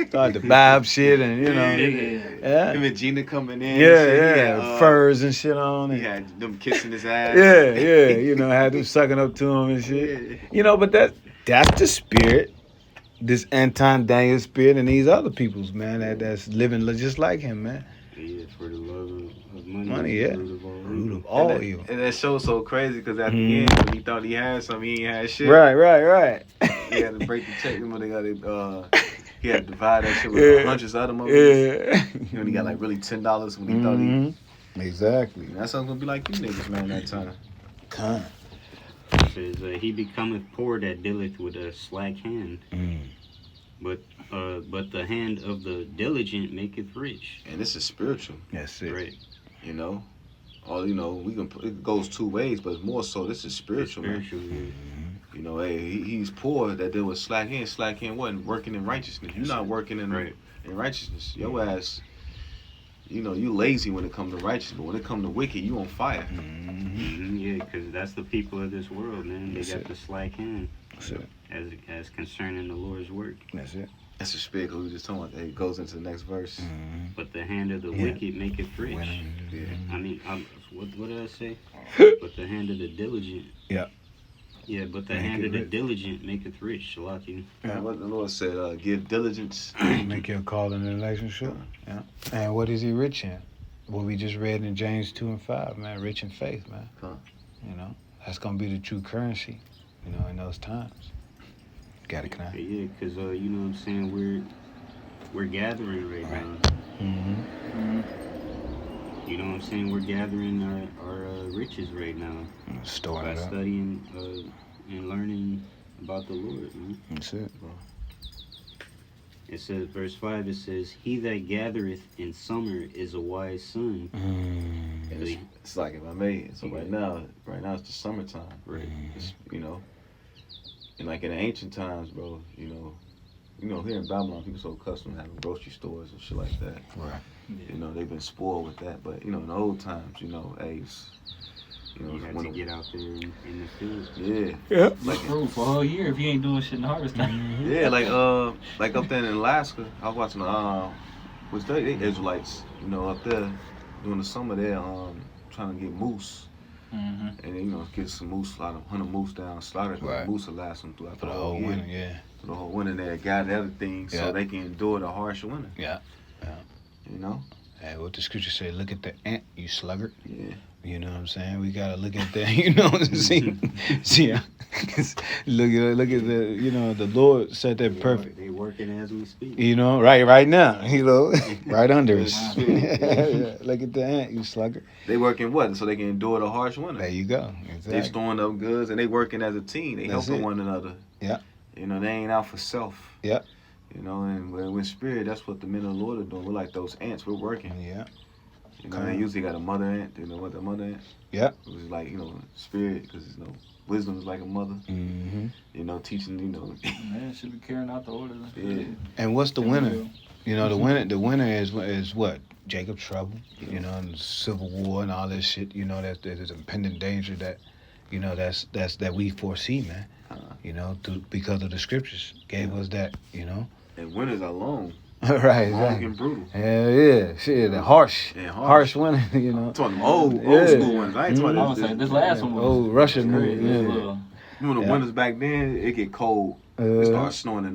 started to buy up shit and yeah. Him and Gina coming in. Yeah, and shit. yeah, He had, furs and shit on He it. had them kissing his ass. Yeah, had them sucking up to him and shit. But that's the spirit, this Anton Daniel spirit, and these other people's, man, that's living just like him, man. Yeah, for the love of money. Money, is yeah. the root of all Root evil. of all and evil. And that show's so crazy because at the end, when he thought he had something, he ain't had shit. Right. He had to break the check. When they got it, he had to divide that shit with hundreds of other motherfuckers. Yeah. When he got like really $10 when he thought he. Exactly. That's something gonna be like you niggas, man. That time. Con. It says, he becometh poor that dealeth with a slack hand, but the hand of the diligent maketh rich. And this is spiritual, That's it. Right. you know. Or it goes two ways, but more so this is spiritual, man. Spiritual, yeah. You know, hey, he's poor that deal with slack hand. Slack hand wasn't working in righteousness. You're not working in righteousness. Your ass, you lazy when it comes to righteousness, but when it comes to wicked, you on fire. Yeah, because that's the people of this world, man. They That's got it. the slack hand That's it. as concerning the Lord's work. That's it. That's the spirit 'cause we were just talking about that. It goes into the next verse. But the hand of the Yeah. wicked maketh rich. Yeah. I mean, what did I say? But the hand of the diligent. Yeah. Yeah, but the Make hand it of the rich. diligent maketh rich. Shalaki. Yeah. What the Lord said, give diligence. Make your call in the election, sure. Yeah. And what is he rich in? What we just read in James 2 and 5, man. Rich in faith, man. Huh. That's gonna be the true currency, in those times. Got it, can I? Yeah, because you know what I'm saying, we're gathering right now. Mm-hmm. You know what I'm saying? We're gathering our riches right now Storing by it up. studying and learning about the Lord. Man. That's it. It says, verse 5, it says, he that gathereth in summer is a wise son. And it's like if I may. So right now it's the summertime. Right. It's, and like in the ancient times, bro, here in Babylon, people so accustomed to having grocery stores and shit like that. Right. They've been spoiled with that. But in the old times, hey, You have to get out there in the field. Yeah. Yeah. Like Fruit for a whole year if you ain't doing shit in the harvest time. yeah, like up there in Alaska, I was watching which they Israelites, up there during the summer they're trying to get moose. Mm-hmm. And get some moose, hunt a moose down, slaughter the Right. moose will last them throughout For the the whole whole year. winter, yeah. For the whole winter they gather everything Yeah. so they can endure the harsh winter. Yeah. You know? Hey, what the scripture say? Look at the ant, you sluggard. Yeah. You know what I'm saying? We gotta look at that. You know, see, look at the. You know, the Lord set that perfect. They working as we speak. You know, right now. You know, right under us. Yeah, look at the ant, you slugger. They working what? So they can endure the harsh winter. There you go. They Exactly. storing up goods and they working as a team. They That's helping it. one another. Yeah. You know, they ain't out for self. Yeah. You know, and with spirit, that's what the men of the Lord are doing. We're like those ants. We're working. Yeah. You know, they usually got a mother ant. You know what the mother ant? Yeah. It was like, spirit, because, wisdom is like a mother. Mm-hmm. You know, teaching, Man, should be carrying out the orders. Yeah. And what's the winner? You know, the winner is what? Jacob's trouble. You know, and the Civil War and all this shit. You know, there's impending danger that, you know, that we foresee, man. You know, because of the scriptures gave us that. You know. And winters are long. Right. Long Exactly. and brutal. Hell yeah, shit, the harsh winter. You know. I'm talking old Yeah. school ones. I ain't talking I was saying this last one was old Russian crazy. movie, yeah. This little- Remember the Yeah. winters back then? It get cold. It starts snowing in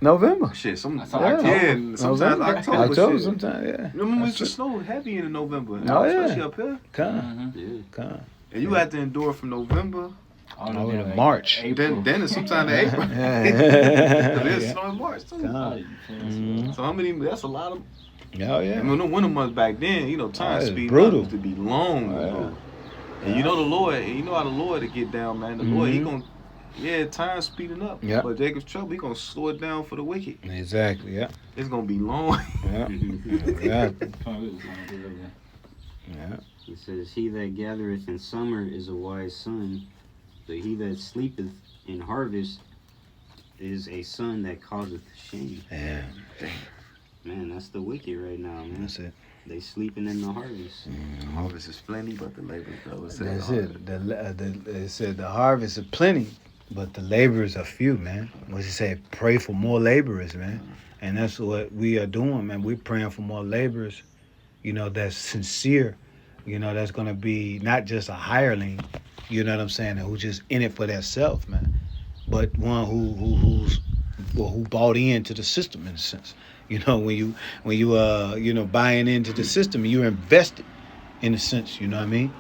November. Shit. That's October. Yeah, sometimes October. October, shit. sometimes, yeah. Remember, That's it's the snow heavy in November. Oh, yeah. Especially up here. Come, Yeah. come. And you have to endure from November. all Oh, the in way to March. April. Then it's sometime in April. Yeah. There's Yeah. snow in March too. Come. Mhm. So how many? That's a lot of. Oh yeah. And when the winter months back then, time it's speed brutal. used to be long. Oh, yeah. bro. And you know the Lord, and you know how the Lord to get down, man. The Lord, he Mhm. gonna, time speeding up. Yeah. But Jacob's trouble, he gonna slow it down for the wicked. Exactly. Yeah. It's gonna be long. Yeah. Yeah. Yeah. It says, "He that gathereth in summer is a wise son, but he that sleepeth in harvest is a son that causeth shame." Yeah. Man, that's the wicked right now, man. That's it. They sleeping in the harvest. Harvest is plenty, but the labor though. That's it. It said the harvest is plenty, but the laborers are few, man. What you say? Pray for more laborers, man. And that's what we are doing, man. We're praying for more laborers, that's sincere, that's going to be not just a hireling, you know what I'm saying, who's just in it for their self, man, but one who bought into the system in a sense. When you buying into the system, you're invested in a sense, you know what I mean?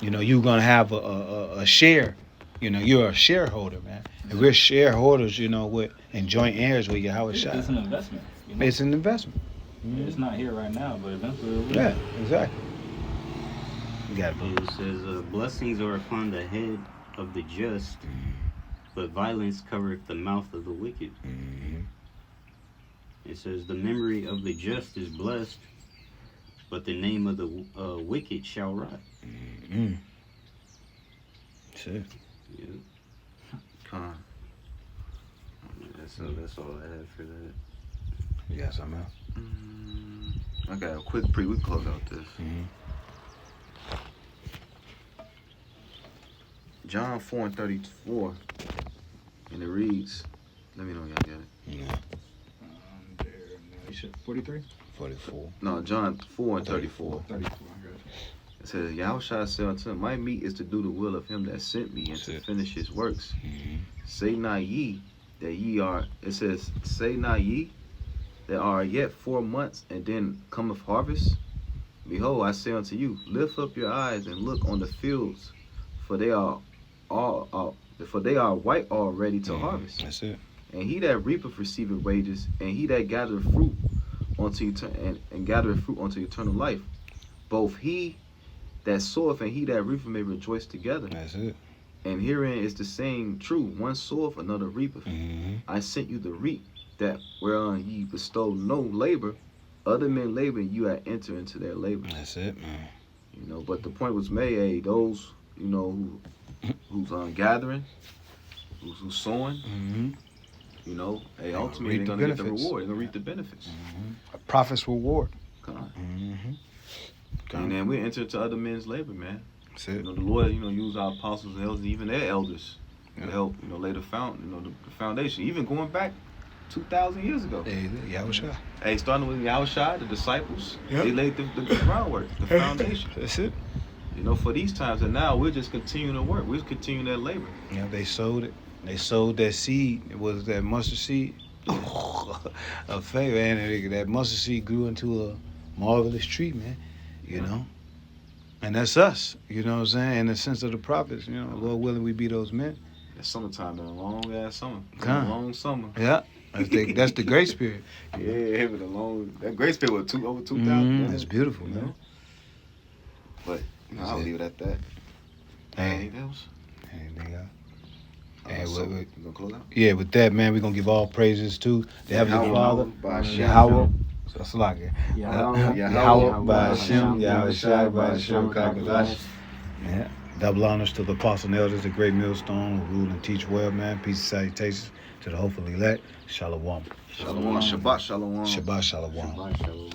Yeah. You're going to have a share, you're a shareholder, man. And we're shareholders, with and joint heirs with Yahweh Shai. It's an investment. It's an investment. It's not here right now, but eventually it will. Yeah, exactly. You got it, It says, "Blessings are upon the head of the just, but violence covereth the mouth of the wicked." Mm-hmm. It says, "The memory of the just is blessed, but the name of the wicked shall rot." Mm-hmm. That's it. Yeah. Con. That's all I have for that. You got something else? I got a quick we can close out this. Mm-hmm. John 4:34, and it reads, let me know when y'all get it. Yeah. There, you said 43? 44. No, John 4:34. 34. It says, Yahushua said unto him, my meat is to do the will of him that sent me and That's to it. finish his works. Mm-hmm. Say not ye that ye are, it says, say not ye that are yet 4 months, and then cometh harvest? Behold, I say unto you, lift up your eyes and look on the fields, for they are white already to harvest. That's it. And he that reapeth receiveth wages, and he that gathereth fruit unto gathereth fruit unto eternal life. Both he that soweth and he that reapeth may rejoice together. That's it. And herein is the saying true: one soweth, another reapeth. Mm-hmm. I sent you the reap, that whereon ye bestow no labor, other men labor, and you have entered into their labor. That's it, man. But the point was made, hey, those, who's gathering, who's sowing, Mm-hmm. hey, They ultimately reap they're the gonna get the benefits. reward. They're gonna reap the benefits. Mm-hmm. A prophet's reward. Come on. Mm-hmm. And then we enter into other men's labor, man. That's it. The Lord, use our apostles and elders, and even their elders, Yeah. to help, lay the foundation. Even going back 2,000 years ago. Hey, Yahweh Shai. Hey, starting with Yahushua, the disciples, Yep. they laid the groundwork, the foundation. That's it. For these times, and now we're just continuing to work. We're continuing that labor. They sowed it. They sowed that seed. It was that mustard seed. A faith, man. That mustard seed grew into a marvelous tree, man. And that's us. You know what I'm saying? In the sense of the prophets, you know, Lord willing, we be those men. It's summertime, been a long ass summer. Been Huh. a long summer. Yeah. That's the grace period. Yeah, having a long. That grace period was over 2,000. That's beautiful, You man. know? But That's I'll it. leave it at that. Hey. Anything else? Anything else? Hey, So, we- you gonna close out? Yeah, with that, man, we're going to give all praises to the Heavenly Yahweh, Father. by Hashem. Yahweh. So it's like it. Yahweh, Yahweh, by Hashem, Yahweh Shai, by Hashem, Kakadash. Yeah. Double honors to the apostle and elders, the great millstone, who rule and teach well, man. Peace and salutations to the hopefully elect. Shalom. Shalom. Shabbat shalom. Shabbat shalom. Shabbat shalom.